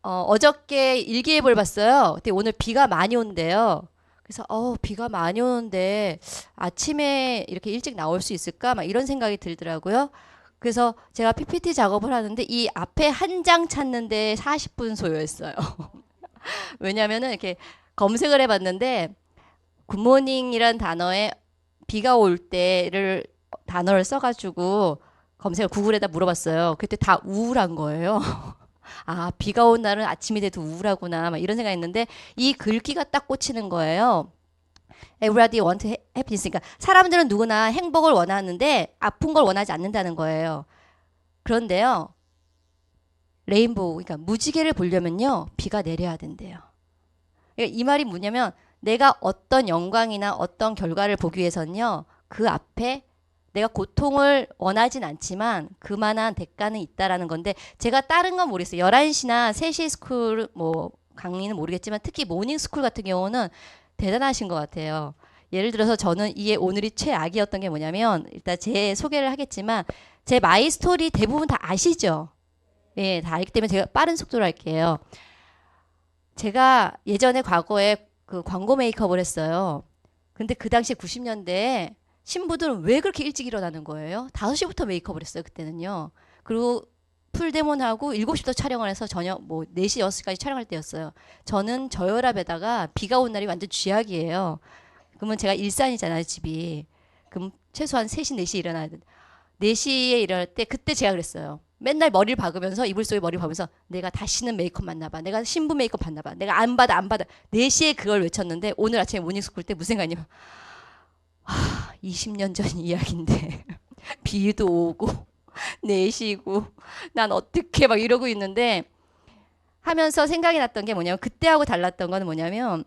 어저께 일기예보를 봤어요. 근데 오늘 비가 많이 온대요. 그래서 비가 많이 오는데 아침에 이렇게 일찍 나올 수 있을까? 막 이런 생각이 들더라고요. 그래서 제가 PPT 작업을 하는데 이 앞에 한 장 찾는데 40분 소요했어요. 왜냐면은 이렇게 검색을 해봤는데 굿모닝이란 단어에 비가 올 때를 단어를 써가지고 검색을 구글에다 물어봤어요. 그때 다 우울한 거예요. 아, 비가 온 날은 아침이 돼도 우울하구나. 막 이런 생각했는데 이 글귀가 딱 꽂히는 거예요. Everybody want happiness. 그러니까 사람들은 누구나 행복을 원하는데 아픈 걸 원하지 않는다는 거예요. 그런데요, 레인보우, 그러니까 무지개를 보려면요, 비가 내려야 된대요. 그러니까 이 말이 뭐냐면 내가 어떤 영광이나 어떤 결과를 보기 위해서는요, 그 앞에 내가 고통을 원하진 않지만 그만한 대가는 있다라는 건데 제가 다른 건 모르겠어요. 11시나 3시 스쿨 뭐 강의는 모르겠지만 특히 모닝 스쿨 같은 경우는 대단하신 것 같아요. 예를 들어서 저는 이게 오늘이 최악이었던 게 뭐냐면 일단 제 소개를 하겠지만 제 마이 스토리 대부분 다 아시죠? 예, 다 알기 때문에 제가 빠른 속도로 할게요. 제가 예전에 과거에 그 광고 메이크업을 했어요. 근데 그 당시 90년대에 신부들은 왜 그렇게 일찍 일어나는 거예요? 5시부터 메이크업을 했어요, 그때는요. 그리고 풀데몬하고 7시부터 촬영을 해서 저녁 뭐 4시, 6시까지 촬영할 때였어요. 저는 저혈압에다가 비가 온 날이 완전 쥐약이에요. 그러면 제가 일산이잖아요, 집이. 그럼 최소한 3시, 4시 일어나야 돼. 4시에 일어날 때 그때 제가 그랬어요. 맨날 머리를 박으면서 이불 속에 머리를 박으면서 내가 다시는 메이크업 맞나 봐. 내가 신부 메이크업 받나 봐. 내가 안 받아 안 받아. 4시에 그걸 외쳤는데 오늘 아침에 모닝스쿨 때 무슨 생각이냐면 20년 전 이야기인데 비도 오고 4시고 난 어떻게 막 이러고 있는데 하면서 생각이 났던 게 뭐냐면 그때하고 달랐던 거는 뭐냐면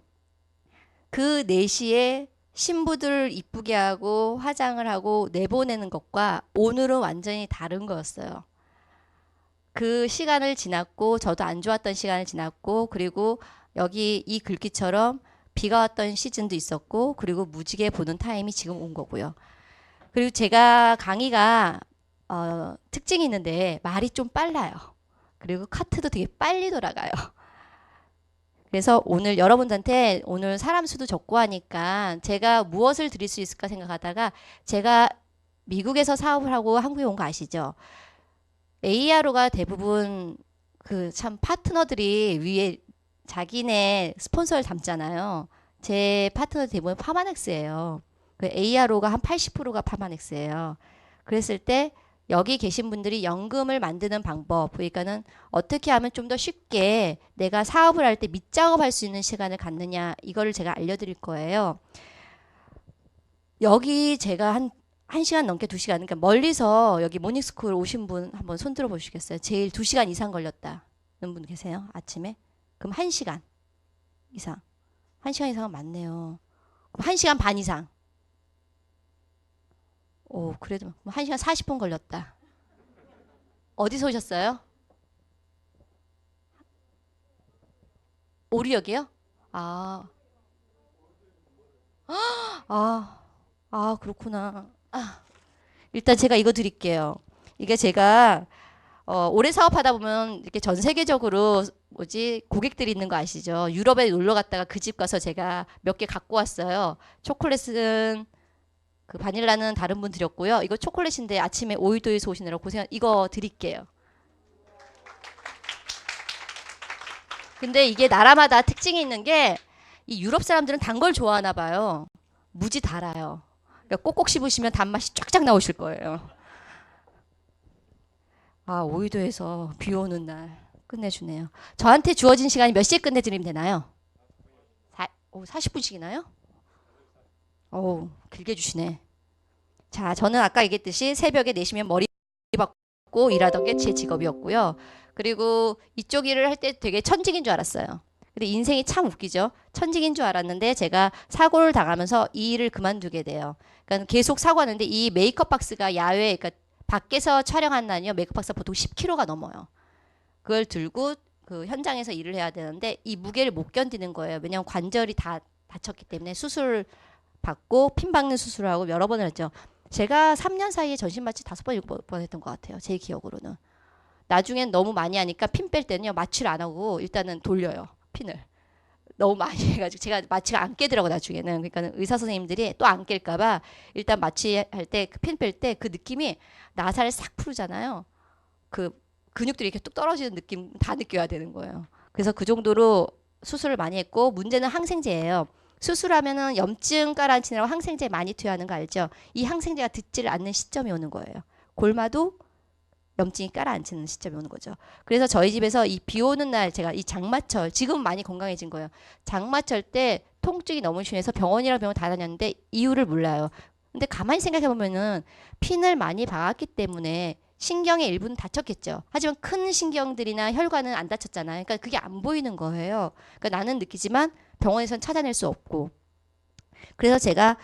그 4시에 신부들을 이쁘게 하고 화장을 하고 내보내는 것과 오늘은 완전히 다른 거였어요. 그 시간을 지났고 저도 안 좋았던 시간을 지났고 그리고 여기 이 글귀처럼 비가 왔던 시즌도 있었고 그리고 무지개 보는 타임이 지금 온 거고요. 그리고 제가 강의가 특징이 있는데 말이 좀 빨라요. 그리고 카트도 되게 빨리 돌아가요. 그래서 오늘 여러분들한테 오늘 사람 수도 적고 하니까 제가 무엇을 드릴 수 있을까 생각하다가 제가 미국에서 사업을 하고 한국에 온 거 아시죠? ARO가 대부분 그 참 파트너들이 위에 자기네 스폰서를 담잖아요. 제 파트너 대부분 파마넥스예요. 그 ARO가 한 80%가 파마넥스예요. 그랬을 때 여기 계신 분들이 연금을 만드는 방법, 그러니까는 어떻게 하면 좀 더 쉽게 내가 사업을 할 때 밑작업할 수 있는 시간을 갖느냐, 이거를 제가 알려드릴 거예요. 여기 제가 한 시간 넘게 2시간, 그러니까 멀리서 여기 모닝스쿨 오신 분 한번 손 들어 보시겠어요? 제일 2시간 이상 걸렸다는 분 계세요? 아침에? 그럼 1시간 이상. 1시간 이상은 많네요. 그럼 1시간 반 이상. 오, 그래도 1시간 40분 걸렸다. 어디서 오셨어요? 오리역이요? 아, 아, 그렇구나. 일단 제가 이거 드릴게요. 이게 제가 오래 사업하다 보면 이렇게 전 세계적으로 뭐지 고객들이 있는 거 아시죠? 유럽에 놀러 갔다가 그 집 가서 제가 몇 개 갖고 왔어요. 초콜릿은 그 바닐라는 다른 분 드렸고요. 이거 초콜릿인데 아침에 오이도에서 오시느라 고생 이거 드릴게요. 근데 이게 나라마다 특징이 있는 게 이 유럽 사람들은 단 걸 좋아하나 봐요. 무지 달아요. 그러니까 꼭꼭 씹으시면 단맛이 쫙쫙 나오실 거예요. 아, 오이도에서 비 오는 날 끝내주네요. 저한테 주어진 시간이 몇 시에 끝내드리면 되나요? 40분씩이나요? 어우, 길게 주시네. 자, 저는 아까 얘기했듯이 새벽에 내시면 머리 박고 일하던 게 제 직업이었고요. 그리고 이쪽 일을 할 때 되게 천직인 줄 알았어요. 근데 인생이 참 웃기죠. 천직인 줄 알았는데 제가 사고를 당하면서 이 일을 그만두게 돼요. 그러니까 계속 사고하는데 이 메이크업 박스가 야외, 그러니까 밖에서 촬영한다니요. 메이크업 박스가 보통 10kg가 넘어요. 그걸 들고 그 현장에서 일을 해야 되는데 이 무게를 못 견디는 거예요. 왜냐하면 관절이 다 다쳤기 때문에 수술 받고 핀 박는 수술을 하고 여러 번을 했죠. 제가 3년 사이에 전신마취 5번, 6번 했던 것 같아요. 제 기억으로는. 나중엔 너무 많이 하니까 핀 뺄 때는요, 마취를 안 하고 일단은 돌려요, 핀을. 너무 많이 해가지고 제가 마취가 안 깨더라고 나중에는. 그러니까 의사 선생님들이 또 안 깰까봐 일단 마취할 때 그 핀 뺄 때 그 느낌이 나사를 싹 풀잖아요. 그 근육들이 이렇게 뚝 떨어지는 느낌 다 느껴야 되는 거예요. 그래서 그 정도로 수술을 많이 했고, 문제는 항생제예요. 수술하면은 염증 가라앉히느라고 항생제 많이 투여하는 거 알죠? 이 항생제가 듣지를 않는 시점이 오는 거예요. 골마도 염증이 깔아앉히는 시점이 오는 거죠. 그래서 저희 집에서 이 비 오는 날 제가 이 장마철, 지금 많이 건강해진 거예요. 장마철 때 통증이 너무 심해서 병원이랑 병원 다 다녔는데 이유를 몰라요. 근데 가만히 생각해 보면은 핀을 많이 박았기 때문에 신경의 일부는 다쳤겠죠. 하지만 큰 신경들이나 혈관은 안 다쳤잖아요. 그러니까 그게 안 보이는 거예요. 그러니까 나는 느끼지만 병원에선 찾아낼 수 없고. 그래서 제가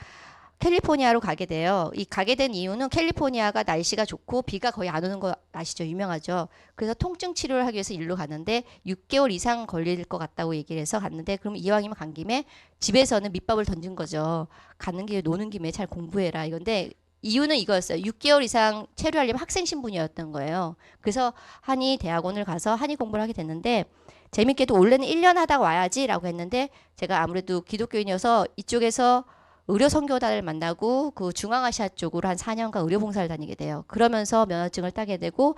캘리포니아로 가게 돼요. 이 가게 된 이유는 캘리포니아가 날씨가 좋고 비가 거의 안 오는 거 아시죠? 유명하죠. 그래서 통증 치료를 하기 위해서 일로 갔는데 6개월 이상 걸릴 것 같다고 얘기를 해서 갔는데, 그럼 이왕이면 간 김에 집에서는 밑밥을 던진 거죠. 가는 김에 노는 김에 잘 공부해라 이건데, 이유는 이거였어요. 6개월 이상 체류하려면 학생 신분이었던 거예요. 그래서 한의 대학원을 가서 한의 공부를 하게 됐는데, 재밌게도 원래는 1년 하다 와야지라고 했는데, 제가 아무래도 기독교인이어서 이쪽에서 의료 선교단을 만나고 그 중앙아시아 쪽으로 한 4년간 의료 봉사를 다니게 돼요. 그러면서 면허증을 따게 되고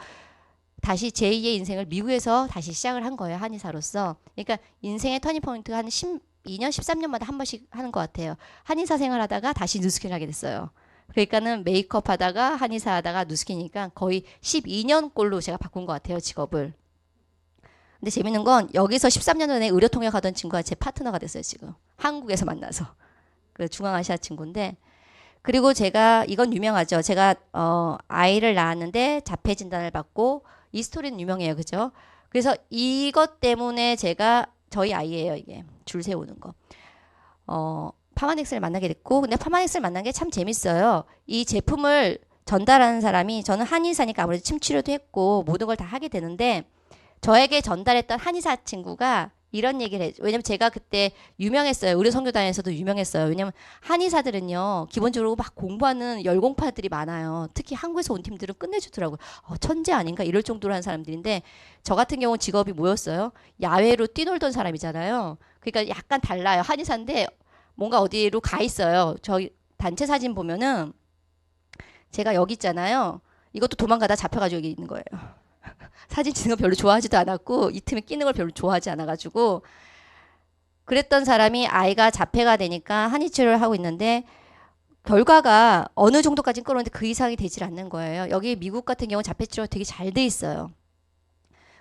다시 제2의 인생을 미국에서 다시 시작을 한 거예요. 한의사로서. 그러니까 인생의 터닝포인트가 한 12년, 13년마다 한 번씩 하는 것 같아요. 한의사 생활하다가 다시 누스킨을 하게 됐어요. 그러니까는 메이크업 하다가 한의사 하다가 누스킨이니까 거의 12년 꼴로 제가 바꾼 것 같아요, 직업을. 근데 재밌는 건 여기서 13년 전에 의료통역 하던 친구가 제 파트너가 됐어요, 지금. 한국에서 만나서. 그 중앙아시아 친구인데, 그리고 제가 이건 유명하죠. 제가 아이를 낳았는데 자폐 진단을 받고, 이 스토리는 유명해요, 그죠? 그래서 이것 때문에 제가 저희 아이예요, 이게 줄 세우는 거. 파마넥스를 만나게 됐고, 근데 파마넥스를 만난 게 참 재밌어요. 이 제품을 전달하는 사람이, 저는 한의사니까 아무래도 침치료도 했고 모든 걸 다 하게 되는데, 저에게 전달했던 한의사 친구가 이런 얘기를 해요. 왜냐면 제가 그때 유명했어요. 의료 선교단에서도 유명했어요. 왜냐면 한의사들은요, 기본적으로 막 공부하는 열공파들이 많아요. 특히 한국에서 온 팀들은 끝내주더라고요. 천재 아닌가 이럴 정도로 한 사람들인데, 저 같은 경우는 직업이 뭐였어요? 야외로 뛰놀던 사람이잖아요. 그러니까 약간 달라요. 한의사인데 뭔가 어디로 가 있어요. 저 단체 사진 보면은 제가 여기 있잖아요. 이것도 도망가다 잡혀가지고 여기 있는 거예요. 사진 찍는 거 별로 좋아하지도 않았고 이 틈에 끼는 걸 별로 좋아하지 않아가지고, 그랬던 사람이 아이가 자폐가 되니까 한의 치료를 하고 있는데 결과가 어느 정도까지는 끌었는데 그 이상이 되질 않는 거예요. 여기 미국 같은 경우 자폐 치료 되게 잘 돼 있어요.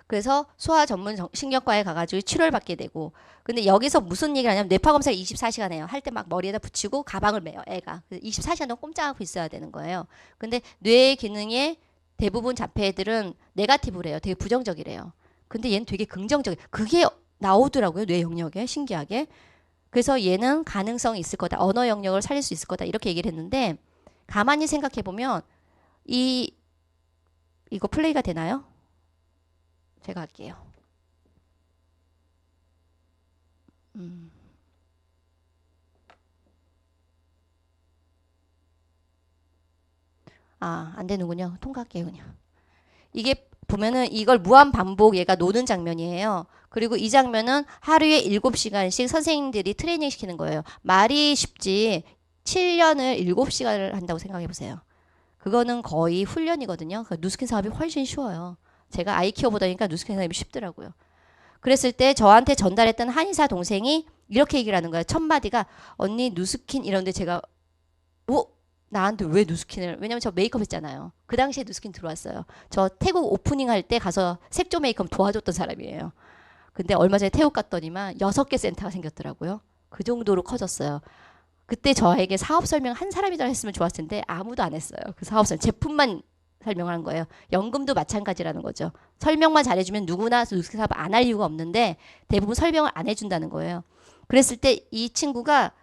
그래서 소아 전문 신경과에 가가지고 치료를 받게 되고, 근데 여기서 무슨 얘기를 하냐면 뇌파 검사를 24시간 해요. 할 때 막 머리에다 붙이고 가방을 매요, 애가. 24시간 동안 꼼짝하고 있어야 되는 거예요. 근데 뇌의 기능에 대부분 자폐 애들은 네가티브래요. 되게 부정적이래요. 근데 얘는 되게 긍정적이에요. 그게 나오더라고요, 뇌 영역에. 신기하게. 그래서 얘는 가능성이 있을 거다. 언어 영역을 살릴 수 있을 거다. 이렇게 얘기를 했는데, 가만히 생각해 보면 이거 플레이가 되나요? 제가 할게요. 안 되는군요. 통과할게요, 그냥. 이게 보면은 이걸 무한 반복 얘가 노는 장면이에요. 그리고 이 장면은 하루에 7시간씩 선생님들이 트레이닝 시키는 거예요. 말이 쉽지 7년을 7시간을 한다고 생각해 보세요. 그거는 거의 훈련이거든요. 그 누스킨 사업이 훨씬 쉬워요. 제가 아이 키워보다니까 누스킨 사업이 쉽더라고요. 그랬을 때 저한테 전달했던 한의사 동생이 이렇게 얘기를 하는 거예요. 첫 마디가, 언니 누스킨 이런데 제가 나한테 왜 누스킨을, 왜냐면 저 메이크업 했잖아요. 그 당시에 누스킨 들어왔어요. 저 태국 오프닝 할 때 가서 색조 메이크업 도와줬던 사람이에요. 근데 얼마 전에 태국 갔더니만 6개 센터가 생겼더라고요. 그 정도로 커졌어요. 그때 저에게 사업 설명 한 사람이라도 했으면 좋았을 텐데 아무도 안 했어요. 그 사업 설명, 제품만 설명하는 거예요. 연금도 마찬가지라는 거죠. 설명만 잘해주면 누구나 누스킨 사업 안 할 이유가 없는데 대부분 설명을 안 해준다는 거예요. 그랬을 때 이 친구가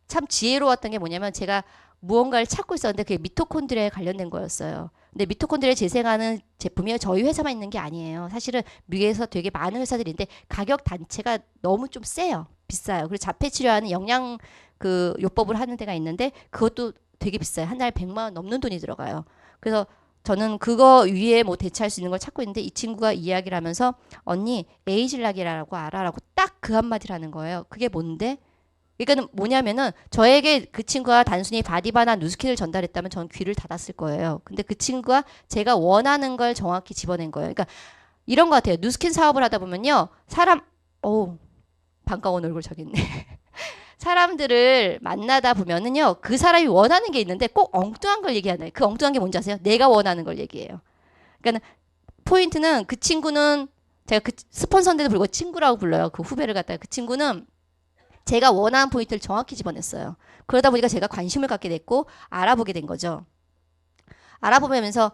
참 지혜로웠던 게 뭐냐면, 제가 무언가를 찾고 있었는데 그게 미토콘드리아에 관련된 거였어요. 근데 미토콘드리아 재생하는 제품이 저희 회사만 있는 게 아니에요. 사실은 미국에서 되게 많은 회사들인데 가격 단체가 너무 좀 세요. 비싸요. 그리고 자폐 치료하는 영양 그 요법을 하는 데가 있는데 그것도 되게 비싸요. 한 달에 100만 원 넘는 돈이 들어가요. 그래서 저는 그거 위에 뭐 대체할 수 있는 걸 찾고 있는데 이 친구가 이야기를 하면서 언니 에이즐락이라고 알아라고 딱 그 한마디를 하는 거예요. 그게 뭔데? 그러니까는 뭐냐면은 저에게 그 친구가 단순히 바디바나 누스킨을 전달했다면 저는 귀를 닫았을 거예요. 근데 그 친구가 제가 원하는 걸 정확히 집어낸 거예요. 그러니까 이런 것 같아요. 누스킨 사업을 하다 보면요. 반가운 얼굴 저기 있네. 사람들을 만나다 보면은요. 그 사람이 원하는 게 있는데 꼭 엉뚱한 걸 얘기하네. 그 엉뚱한 게 뭔지 아세요? 내가 원하는 걸 얘기해요. 그러니까 포인트는 그 친구는 제가 그 스폰서인데도 불구하고 친구라고 불러요. 그 후배를 갖다가 그 친구는 제가 원하는 포인트를 정확히 집어냈어요. 그러다 보니까 제가 관심을 갖게 됐고 알아보게 된 거죠. 알아보면서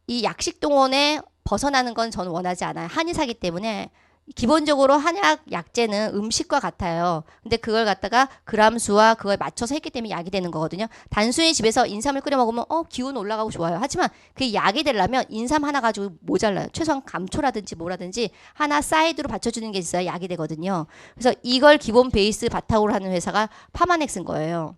이 약식동원에 벗어나는 건 저는 원하지 않아요. 한의사기 때문에 기본적으로 한약 약재는 음식과 같아요. 근데 그걸 갖다가 그람수와 그걸 맞춰서 했기 때문에 약이 되는 거거든요. 단순히 집에서 인삼을 끓여 먹으면 기운 올라가고 좋아요. 하지만 그게 약이 되려면 인삼 하나 가지고 모자라요. 최소한 감초라든지 뭐라든지 하나 사이드로 받쳐주는 게 있어야 약이 되거든요. 그래서 이걸 기본 베이스 바탕으로 하는 회사가 파마넥스인 거예요.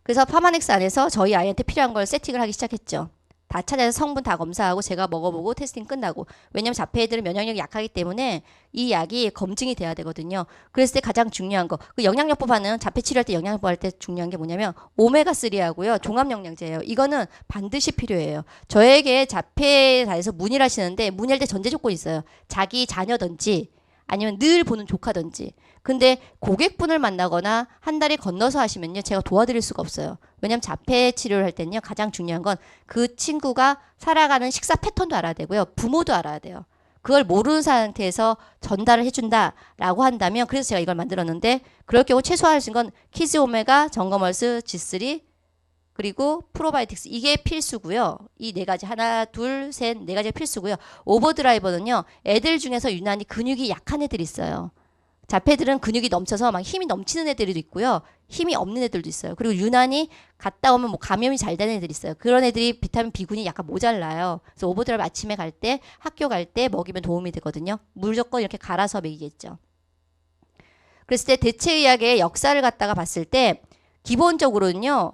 그래서 파마넥스 안에서 저희 아이한테 필요한 걸 세팅을 하기 시작했죠. 다 찾아서 성분 다 검사하고 제가 먹어보고 테스팅 끝나고. 왜냐면 자폐애들은 면역력이 약하기 때문에 이 약이 검증이 돼야 되거든요. 그랬을 때 가장 중요한 거. 그 영양요법하는 자폐 치료할 때 영양요법 할 때 중요한 게 뭐냐면 오메가3하고요. 종합영양제예요. 이거는 반드시 필요해요. 저에게 자폐에서 문의를 하시는데 문의할 때 전제 조건이 있어요. 자기 자녀든지 아니면 늘 보는 조카든지. 근데 고객분을 만나거나 한 달에 건너서 하시면요. 제가 도와드릴 수가 없어요. 왜냐하면 자폐 치료를 할 때는요. 가장 중요한 건 그 친구가 살아가는 식사 패턴도 알아야 되고요. 부모도 알아야 돼요. 그걸 모르는 상태에서 전달을 해준다라고 한다면 그래서 제가 이걸 만들었는데 그럴 경우 최소화 할 수 있는 건 키즈 오메가, 정거멀스, G3 그리고 프로바이오틱스 이게 필수고요. 이 네 가지 하나, 둘, 셋, 네 가지가 필수고요. 오버드라이버는요. 애들 중에서 유난히 근육이 약한 애들이 있어요. 자폐들은 근육이 넘쳐서 막 힘이 넘치는 애들도 있고요. 힘이 없는 애들도 있어요. 그리고 유난히 갔다 오면 뭐 감염이 잘 되는 애들이 있어요. 그런 애들이 비타민 B군이 약간 모자라요. 그래서 오버드라이브 아침에 갈 때, 학교 갈 때 먹이면 도움이 되거든요. 무조건 이렇게 갈아서 먹이겠죠. 그랬을 때 대체의학의 역사를 갖다가 봤을 때 기본적으로는요.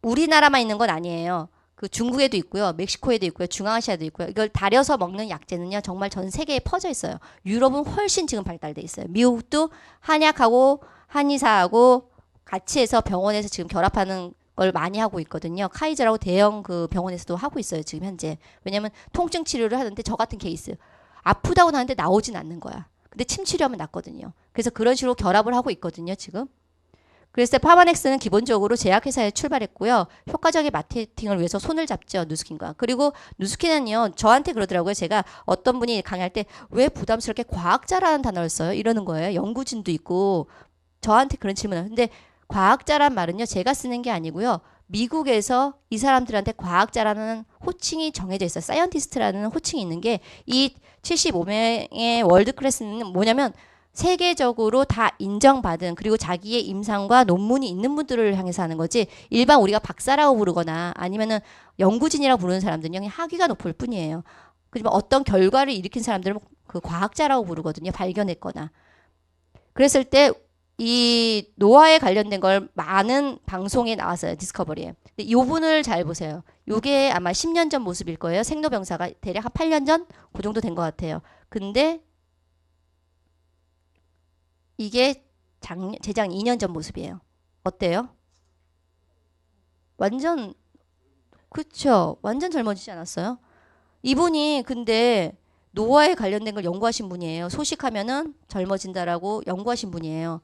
우리나라만 있는 건 아니에요. 그 중국에도 있고요. 멕시코에도 있고요. 중앙아시아도 있고요. 이걸 달여서 먹는 약재는요. 정말 전 세계에 퍼져 있어요. 유럽은 훨씬 지금 발달돼 있어요. 미국도 한약하고 한의사하고 같이 해서 병원에서 지금 결합하는 걸 많이 하고 있거든요. 카이저라고 대형 그 병원에서도 하고 있어요. 지금 현재. 왜냐면 통증 치료를 하는데 저 같은 케이스. 아프다고 하는데 나오진 않는 거야. 근데 침 치료하면 낫거든요. 그래서 그런 식으로 결합을 하고 있거든요. 지금. 그래서 파마넥스는 기본적으로 제약회사에 출발했고요. 효과적인 마케팅을 위해서 손을 잡죠. 누스킨과. 그리고 누스킨은요. 저한테 그러더라고요. 제가 어떤 분이 강의할 때 왜 부담스럽게 과학자라는 단어를 써요? 이러는 거예요. 연구진도 있고 저한테 그런 질문을. 근데 과학자란 말은요. 제가 쓰는 게 아니고요. 미국에서 이 사람들한테 과학자라는 호칭이 정해져 있어요. 사이언티스트라는 호칭이 있는 게 이 75명의 월드 클래스는 뭐냐면 세계적으로 다 인정받은 그리고 자기의 임상과 논문이 있는 분들을 향해서 하는 거지 일반 우리가 박사라고 부르거나 아니면은 연구진이라고 부르는 사람들은 그냥 학위가 높을 뿐이에요. 그지만 어떤 결과를 일으킨 사람들은 그 과학자라고 부르거든요. 발견했거나. 그랬을 때 이 노화에 관련된 걸 많은 방송에 나왔어요. 디스커버리에. 근데 이 분을 잘 보세요. 이게 아마 10년 전 모습일 거예요. 생로병사가 대략 한 8년 전 그 정도 된 것 같아요. 근데 이게 재작 2년 전 모습이에요. 어때요? 완전 그쵸? 완전 젊어지지 않았어요? 이분이 근데 노화에 관련된 걸 연구하신 분이에요. 소식하면은 젊어진다라고 연구하신 분이에요.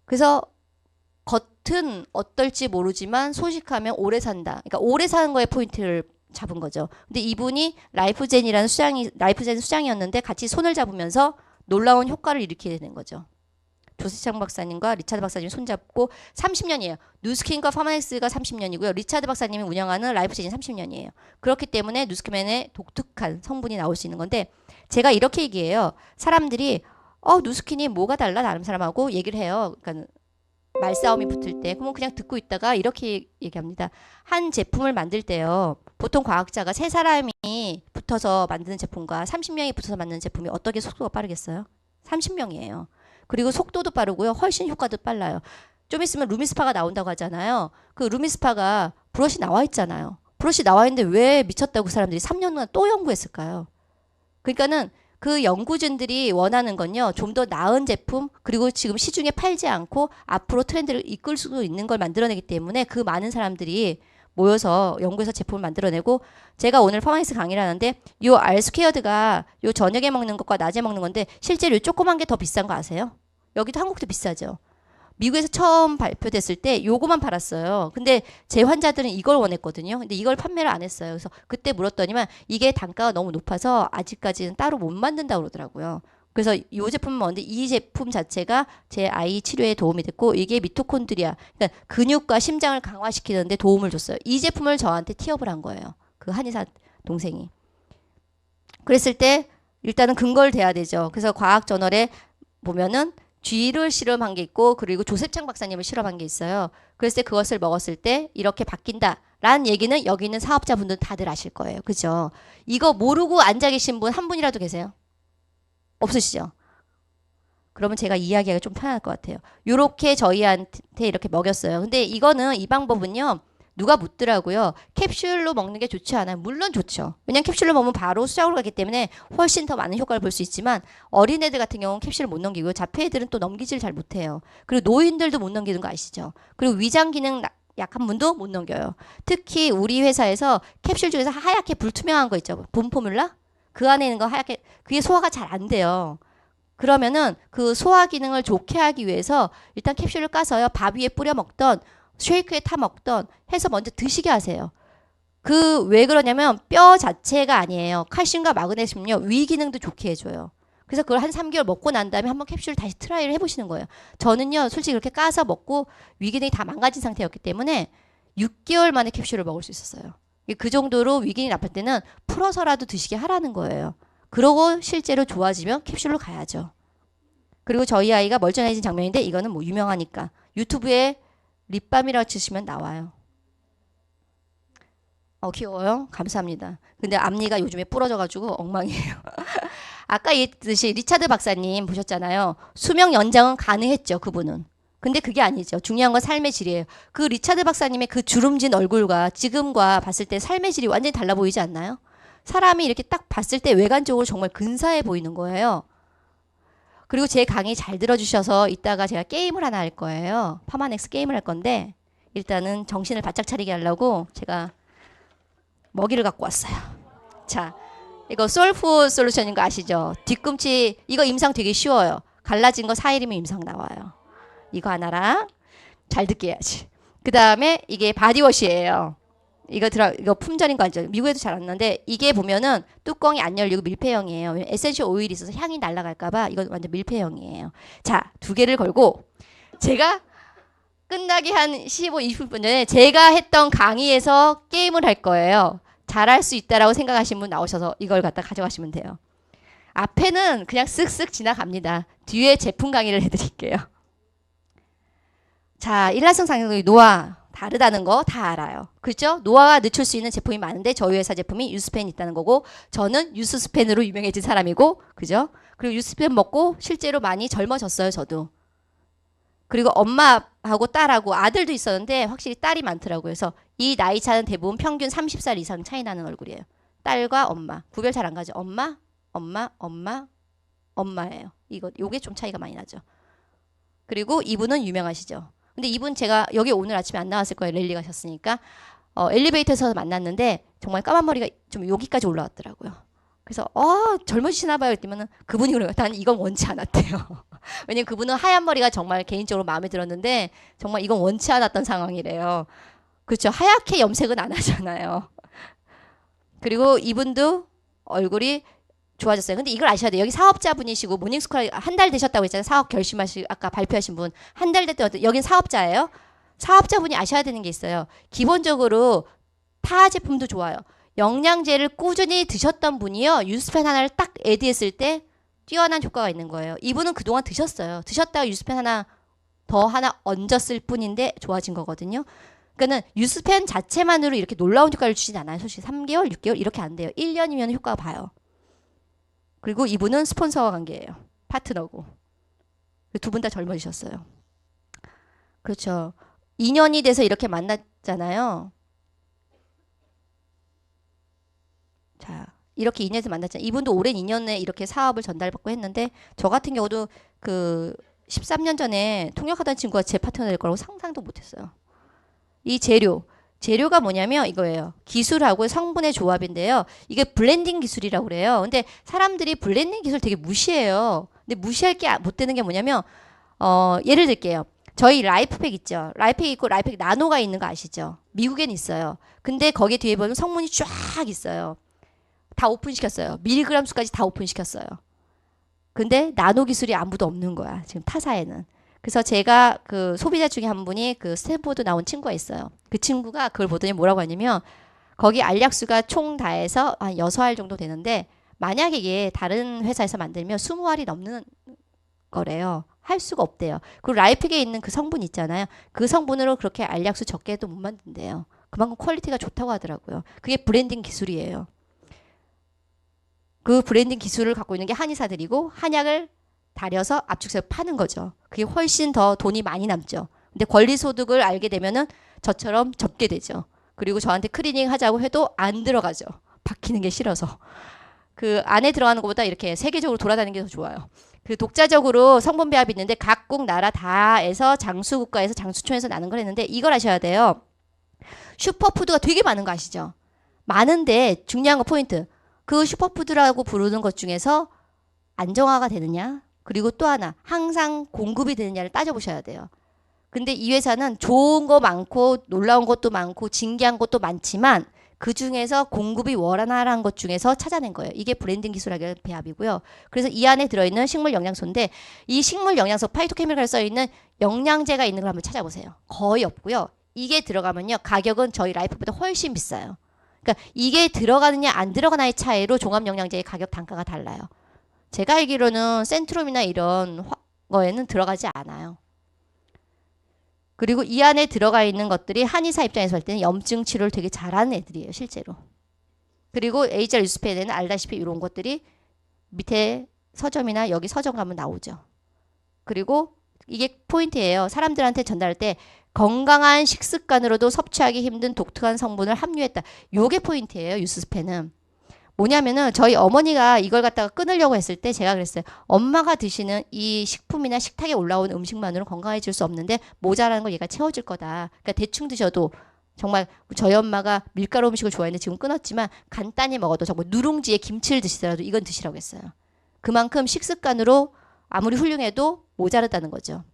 그래서 겉은 어떨지 모르지만 소식하면 오래 산다. 그러니까 오래 사는 거에 포인트를 잡은 거죠. 근데 이분이 라이프젠 수장이었는데 같이 손을 잡으면서 놀라운 효과를 일으키게 되는 거죠. 조세창 박사님과 리차드 박사님이 손잡고 30년이에요. 누스킨과 파마넥스가 30년이고요. 리차드 박사님이 운영하는 라이프젠이 30년이에요. 그렇기 때문에 누스킨의 독특한 성분이 나올 수 있는 건데 제가 이렇게 얘기해요. 사람들이 누스킨이 뭐가 달라 다른 사람하고 얘기를 해요. 그러니까 말싸움이 붙을 때 그러면 그냥 듣고 있다가 이렇게 얘기합니다. 한 제품을 만들 때요. 보통 과학자가 세 사람이 붙어서 만드는 제품과 30명이 붙어서 만드는 제품이 어떻게 속도가 빠르겠어요? 30명이에요. 그리고 속도도 빠르고요. 훨씬 효과도 빨라요. 좀 있으면 루미스파가 나온다고 하잖아요. 그 루미스파가 브러쉬 나와 있잖아요. 브러쉬 나와 있는데 왜 미쳤다고 그 사람들이 3년 동안 또 연구했을까요? 그러니까는 그 연구진들이 원하는 건요, 좀 더 나은 제품, 그리고 지금 시중에 팔지 않고 앞으로 트렌드를 이끌 수 있는 걸 만들어내기 때문에 그 많은 사람들이 모여서 연구해서 제품을 만들어내고, 제가 오늘 파마니스 강의를 하는데 요 알스퀘어드가 요 저녁에 먹는 것과 낮에 먹는 건데 실제로 요 조그만 게 더 비싼 거 아세요? 여기도 한국도 비싸죠. 미국에서 처음 발표됐을 때 요거만 팔았어요. 근데 제 환자들은 이걸 원했거든요. 근데 이걸 판매를 안 했어요. 그래서 그때 물었더니만 이게 단가가 너무 높아서 아직까지는 따로 못 만든다고 그러더라고요. 그래서 이 제품은 뭔데, 이 제품 자체가 제 아이 치료에 도움이 됐고, 이게 미토콘드리아, 그러니까 근육과 심장을 강화시키는데 도움을 줬어요. 이 제품을 저한테 티업을 한 거예요. 그 한의사 동생이. 그랬을 때 일단은 근거를 대야 되죠. 그래서 과학저널에 보면은 쥐를 실험한 게 있고, 그리고 조셉창 박사님을 실험한 게 있어요. 그랬을 때 그것을 먹었을 때 이렇게 바뀐다라는 얘기는 여기 있는 사업자분들 다들 아실 거예요. 그죠? 이거 모르고 앉아 계신 분 한 분이라도 계세요? 없으시죠? 그러면 제가 이야기하기가 좀 편할 것 같아요. 요렇게 저희한테 이렇게 먹였어요. 근데 이거는, 이 방법은요, 누가 묻더라고요. 캡슐로 먹는 게 좋지 않아요? 물론 좋죠. 왜냐면 캡슐로 먹으면 바로 수작으로 가기 때문에 훨씬 더 많은 효과를 볼 수 있지만, 어린애들 같은 경우는 캡슐을 못 넘기고 자폐애들은 또 넘기지를 잘 못해요. 그리고 노인들도 못 넘기는 거 아시죠? 그리고 위장 기능 약한 분도 못 넘겨요. 특히 우리 회사에서 캡슐 중에서 하얗게 불투명한 거 있죠. 봄포뮬라? 그 안에 있는 거 하얗게, 그게 소화가 잘 안 돼요. 그러면은 그 소화 기능을 좋게 하기 위해서 일단 캡슐을 까서요, 밥 위에 뿌려 먹던 쉐이크에 타 먹던 해서 먼저 드시게 하세요. 그 왜 그러냐면 뼈 자체가 아니에요. 칼슘과 마그네슘요, 위 기능도 좋게 해줘요. 그래서 그걸 한 3개월 먹고 난 다음에 한번 캡슐을 다시 트라이를 해보시는 거예요. 저는요, 솔직히 그렇게 까서 먹고 위 기능이 다 망가진 상태였기 때문에 6개월 만에 캡슐을 먹을 수 있었어요. 그 정도로 위 기능이 나쁠 때는 풀어서라도 드시게 하라는 거예요. 그러고 실제로 좋아지면 캡슐로 가야죠. 그리고 저희 아이가 멀쩡해진 장면인데, 이거는 뭐 유명하니까 유튜브에 립밤이라고 치시면 나와요. 귀여워요? 감사합니다. 근데 앞니가 요즘에 부러져가지고 엉망이에요. 아까 얘기했듯이 리차드 박사님 보셨잖아요. 수명 연장은 가능했죠, 그분은. 근데 그게 아니죠. 중요한 건 삶의 질이에요. 그 리차드 박사님의 그 주름진 얼굴과 지금과 봤을 때 삶의 질이 완전히 달라 보이지 않나요? 사람이 이렇게 딱 봤을 때 외관적으로 정말 근사해 보이는 거예요. 그리고 제 강의 잘 들어주셔서 이따가 제가 게임을 하나 할 거예요. 파마넥스 게임을 할 건데, 일단은 정신을 바짝 차리게 하려고 제가 먹이를 갖고 왔어요. 자, 이거 솔푸 솔루션인 거 아시죠? 뒤꿈치, 이거 임상 되게 쉬워요. 갈라진 거 4일이면 임상 나와요. 이거 하나랑, 잘 듣게 해야지. 그 다음에 이게 바디워시예요. 이거 품절인 거 알죠? 미국에도 잘 안 나는데, 이게 보면은 뚜껑이 안 열리고 밀폐형이에요. 에센셜 오일이 있어서 향이 날아갈까봐 이거 완전 밀폐형이에요. 자, 2개를 걸고, 제가 끝나기 한 15, 20분 전에 제가 했던 강의에서 게임을 할 거예요. 잘할 수 있다라고 생각하시는 분 나오셔서 이걸 갖다 가져가시면 돼요. 앞에는 그냥 쓱쓱 지나갑니다. 뒤에 제품 강의를 해드릴게요. 자, 일란성 상승률 노화 다르다는 거 다 알아요. 그렇죠? 노화가 늦출 수 있는 제품이 많은데 저희 회사 제품이 유스펜이 있다는 거고, 저는 유스스펜으로 유명해진 사람이고, 그죠? 그리고 유스펜 먹고 실제로 많이 젊어졌어요, 저도. 그리고 엄마하고 딸하고 아들도 있었는데 확실히 딸이 많더라고요. 그래서 이 나이 차는 대부분 평균 30살 이상 차이 나는 얼굴이에요. 딸과 엄마. 구별 잘 안 가죠. 엄마, 엄마, 엄마, 엄마예요. 요게 좀 차이가 많이 나죠. 그리고 이분은 유명하시죠. 근데 이분 제가 여기 오늘 아침에 안 나왔을 거예요. 랠리 가셨으니까. 엘리베이터에서 만났는데 정말 까만 머리가 좀 여기까지 올라왔더라고요. 그래서 젊어지시나 봐요. 그랬더니 그분이 그래요. 난 이건 원치 않았대요. 왜냐면 그분은 하얀 머리가 정말 개인적으로 마음에 들었는데 정말 이건 원치 않았던 상황이래요. 그렇죠. 하얗게 염색은 안 하잖아요. 그리고 이분도 얼굴이 좋아졌어요. 근데 이걸 아셔야 돼요. 여기 사업자분이시고 모닝스쿨 한 달 되셨다고 했잖아요. 사업 결심하시 아까 발표하신 분. 한 달 됐다. 여긴 사업자예요. 사업자분이 아셔야 되는 게 있어요. 기본적으로 타 제품도 좋아요. 영양제를 꾸준히 드셨던 분이요. 유스펜 하나를 딱 애드했을 때 뛰어난 효과가 있는 거예요. 이분은 그동안 드셨어요. 드셨다가 유스펜 하나 얹었을 뿐인데 좋아진 거거든요. 그러니까는 유스펜 자체만으로 이렇게 놀라운 효과를 주진 않아요. 솔직히 3개월, 6개월 이렇게 안 돼요. 1년이면 효과가 봐요. 그리고 이분은 스폰서와 관계예요. 파트너고. 두 분 다 젊어지셨어요. 그렇죠. 2년이 돼서 이렇게 만났잖아요. 자, 이렇게 인연에서 만났잖아요. 이분도 오랜 인연에 이렇게 사업을 전달받고 했는데 저 같은 경우도 그 13년 전에 통역하던 친구가 제 파트너 될 거라고 상상도 못했어요. 이 재료가 뭐냐면 이거예요. 기술하고 성분의 조합인데요. 이게 블렌딩 기술이라고 그래요. 근데 사람들이 블렌딩 기술 되게 무시해요. 근데 무시할 게 못 되는 게 뭐냐면 예를 들게요. 저희 라이프팩 있죠. 라이프팩 있고 라이프팩 나노가 있는 거 아시죠? 미국엔 있어요. 근데 거기에 뒤에 보면 성분이 쫙 있어요. 다 오픈시켰어요. 밀리그램 수까지 다 오픈시켰어요. 근데 나노 기술이 아무도 없는 거야. 지금 타사에는. 그래서 제가 그 소비자 중에 한 분이 그 스탠포드 나온 친구가 있어요. 그 친구가 그걸 보더니 뭐라고 하냐면 거기 알약수가 총 다해서 한 6알 정도 되는데 만약에 이게 다른 회사에서 만들면 20알이 넘는 거래요. 할 수가 없대요. 그리고 라이프에 있는 그 성분 있잖아요. 그 성분으로 그렇게 알약수 적게 해도 못 만든대요. 그만큼 퀄리티가 좋다고 하더라고요. 그게 브랜딩 기술이에요. 그 브랜딩 기술을 갖고 있는 게 한의사들이고 한약을 다려서 압축해서 파는 거죠. 그게 훨씬 더 돈이 많이 남죠. 근데 권리소득을 알게 되면은 저처럼 접게 되죠. 그리고 저한테 클리닝 하자고 해도 안 들어가죠. 박히는 게 싫어서. 그 안에 들어가는 것보다 이렇게 세계적으로 돌아다니는 게 더 좋아요. 그 독자적으로 성분 배합이 있는데 각국 나라 다에서 장수국가에서 장수촌에서 나는 걸 했는데 이걸 아셔야 돼요. 슈퍼푸드가 되게 많은 거 아시죠? 많은데 중요한 거 포인트. 그 슈퍼푸드라고 부르는 것 중에서 안정화가 되느냐? 그리고 또 하나 항상 공급이 되느냐를 따져보셔야 돼요. 근데 이 회사는 좋은 거 많고 놀라운 것도 많고 진기한 것도 많지만 그 중에서 공급이 원활한 것 중에서 찾아낸 거예요. 이게 브랜딩 기술학의 배합이고요. 그래서 이 안에 들어있는 식물 영양소인데 이 식물 영양소 파이토케미칼에 써있는 영양제가 있는 걸 한번 찾아보세요. 거의 없고요. 이게 들어가면요. 가격은 저희 라이프보다 훨씬 비싸요. 그러니까 이게 들어가느냐 안 들어가나의 차이로 종합영양제의 가격 단가가 달라요. 제가 알기로는 센트룸이나 이런 거에는 들어가지 않아요. 그리고 이 안에 들어가 있는 것들이 한의사 입장에서 볼 때는 염증 치료를 되게 잘하는 애들이에요. 실제로. 그리고 HR 뉴스페이드에는 알다시피 이런 것들이 밑에 서점이나 여기 서점 가면 나오죠. 그리고 이게 포인트예요. 사람들한테 전달할 때 건강한 식습관으로도 섭취하기 힘든 독특한 성분을 함유했다. 요게 포인트예요. 뉴스스펜은. 뭐냐면은 저희 어머니가 이걸 갖다가 끊으려고 했을 때 제가 그랬어요. 엄마가 드시는 이 식품이나 식탁에 올라온 음식만으로 건강해질 수 없는데 모자라는 걸 얘가 채워줄 거다. 그러니까 대충 드셔도 정말 저희 엄마가 밀가루 음식을 좋아했는데 지금 끊었지만 간단히 먹어도 정말 누룽지에 김치를 드시더라도 이건 드시라고 했어요. 그만큼 식습관으로 아무리 훌륭해도 모자르다는 거죠.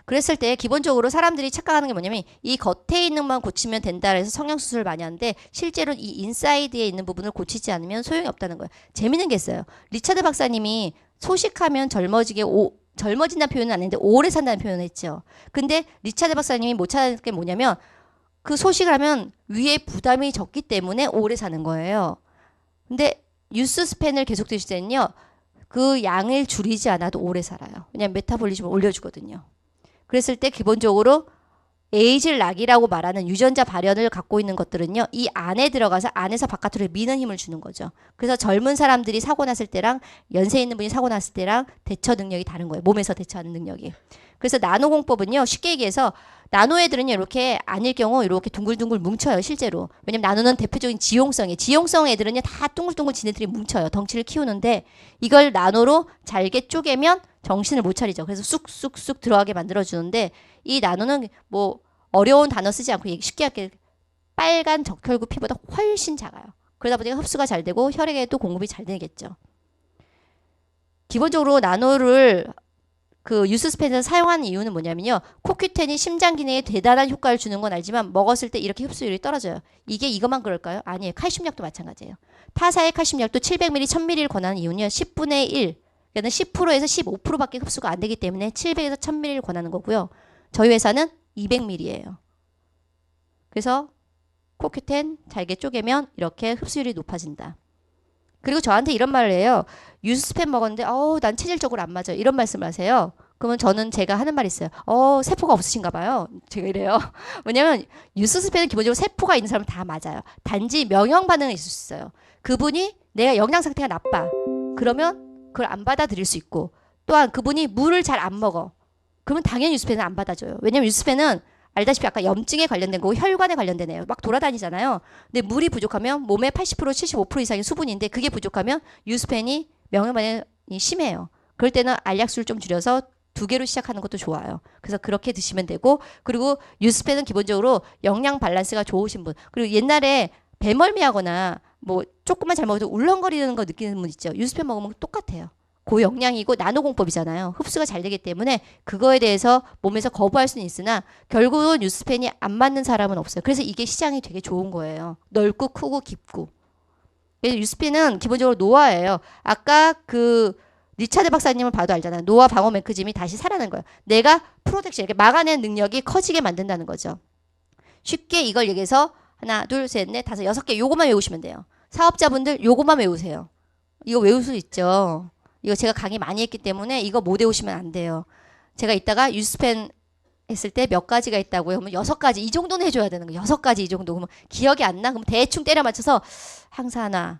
그랬을 때 기본적으로 사람들이 착각하는 게 뭐냐면 이 겉에 있는 것만 고치면 된다 해서 성형수술을 많이 하는데 실제로 이 인사이드에 있는 부분을 고치지 않으면 소용이 없다는 거예요. 재밌는 게 있어요. 리차드 박사님이 소식하면 젊어진다는 표현은 아닌데 오래 산다는 표현을 했죠. 근데 리차드 박사님이 못 찾은 게 뭐냐면 그 소식을 하면 위에 부담이 적기 때문에 오래 사는 거예요. 근데 뉴스 스팬을 계속 드실 때는요. 그 양을 줄이지 않아도 오래 살아요. 왜냐하면 메타볼리즘을 올려주거든요. 그랬을 때 기본적으로 에이즐락이라고 말하는 유전자 발현을 갖고 있는 것들은요. 이 안에 들어가서 안에서 바깥으로 미는 힘을 주는 거죠. 그래서 젊은 사람들이 사고 났을 때랑 연세 있는 분이 사고 났을 때랑 대처 능력이 다른 거예요. 몸에서 대처하는 능력이. 그래서 나노공법은요. 쉽게 얘기해서 나노 애들은요. 이렇게 아닐 경우 이렇게 둥글둥글 뭉쳐요. 실제로. 왜냐면 나노는 대표적인 지용성이에요. 지용성 애들은요. 다 둥글둥글 지네들이 뭉쳐요. 덩치를 키우는데 이걸 나노로 잘게 쪼개면 정신을 못 차리죠. 그래서 쑥쑥쑥 들어가게 만들어주는데 이 나노는 뭐 어려운 단어 쓰지 않고 쉽게 하게 빨간 적혈구 피보다 훨씬 작아요. 그러다 보니까 흡수가 잘 되고 혈액에도 공급이 잘 되겠죠. 기본적으로 나노를 그 유스스펜에서 사용하는 이유는 뭐냐면요. 코큐텐이 심장 기능에 대단한 효과를 주는 건 알지만 먹었을 때 이렇게 흡수율이 떨어져요. 이게 이것만 그럴까요? 아니에요. 칼슘약도 마찬가지예요. 타사의 칼슘약도 700ml, 1000ml를 권하는 이유는요. 10분의 1, 그러니까 10%에서 15%밖에 흡수가 안 되기 때문에 700에서 1000ml를 권하는 거고요. 저희 회사는 200ml예요. 그래서 코큐텐 잘게 쪼개면 이렇게 흡수율이 높아진다. 그리고 저한테 이런 말을 해요. 유스펜 먹었는데 난 체질적으로 안 맞아요. 이런 말씀을 하세요. 그러면 제가 하는 말이 있어요. 세포가 없으신가 봐요. 제가 이래요. 왜냐면 유스펜은 기본적으로 세포가 있는 사람은 다 맞아요. 단지 명형 반응이 있을 수 있어요. 그분이 내가 영양 상태가 나빠. 그러면 그걸 안 받아들일 수 있고 또한 그분이 물을 잘 안 먹어. 그러면 당연히 유스펜은 안 받아줘요. 왜냐면 유스펜은 알다시피 아까 염증에 관련된 거고 혈관에 관련된 애요. 막 돌아다니잖아요. 근데 물이 부족하면 몸에 80% 75% 이상이 수분인데 그게 부족하면 유스펜이 명혈반응이 심해요. 그럴 때는 알약수를 좀 줄여서 2개로 시작하는 것도 좋아요. 그래서 그렇게 드시면 되고 그리고 유스펜은 기본적으로 영양 밸런스가 좋으신 분 그리고 옛날에 배멀미하거나 뭐 조금만 잘 먹어도 울렁거리는 거 느끼는 분 있죠. 유스펜 먹으면 똑같아요. 고영양이고 나노공법이잖아요. 흡수가 잘 되기 때문에 그거에 대해서 몸에서 거부할 수는 있으나 결국은 유스펜이 안 맞는 사람은 없어요. 그래서 이게 시장이 되게 좋은 거예요. 넓고 크고 깊고. 그래서 유스펜은 기본적으로 노화예요. 아까 그 리차드 박사님을 봐도 알잖아요. 노화 방어 메커니즘이 다시 살아나는 거예요. 내가 프로텍션 이렇게 막아내는 능력이 커지게 만든다는 거죠. 쉽게 이걸 얘기해서 하나, 둘, 셋, 넷, 다섯, 6개 요것만 외우시면 돼요. 사업자분들 요것만 외우세요. 이거 외울 수 있죠. 이거 제가 강의 많이 했기 때문에 이거 못 외우시면 안 돼요. 제가 이따가 유스펜 했을 때 몇 가지가 있다고요. 그러면 6가지 이 정도는 해줘야 되는 거예요. 6가지 이 정도. 그러면 기억이 안 나? 그럼 대충 때려 맞춰서 항산화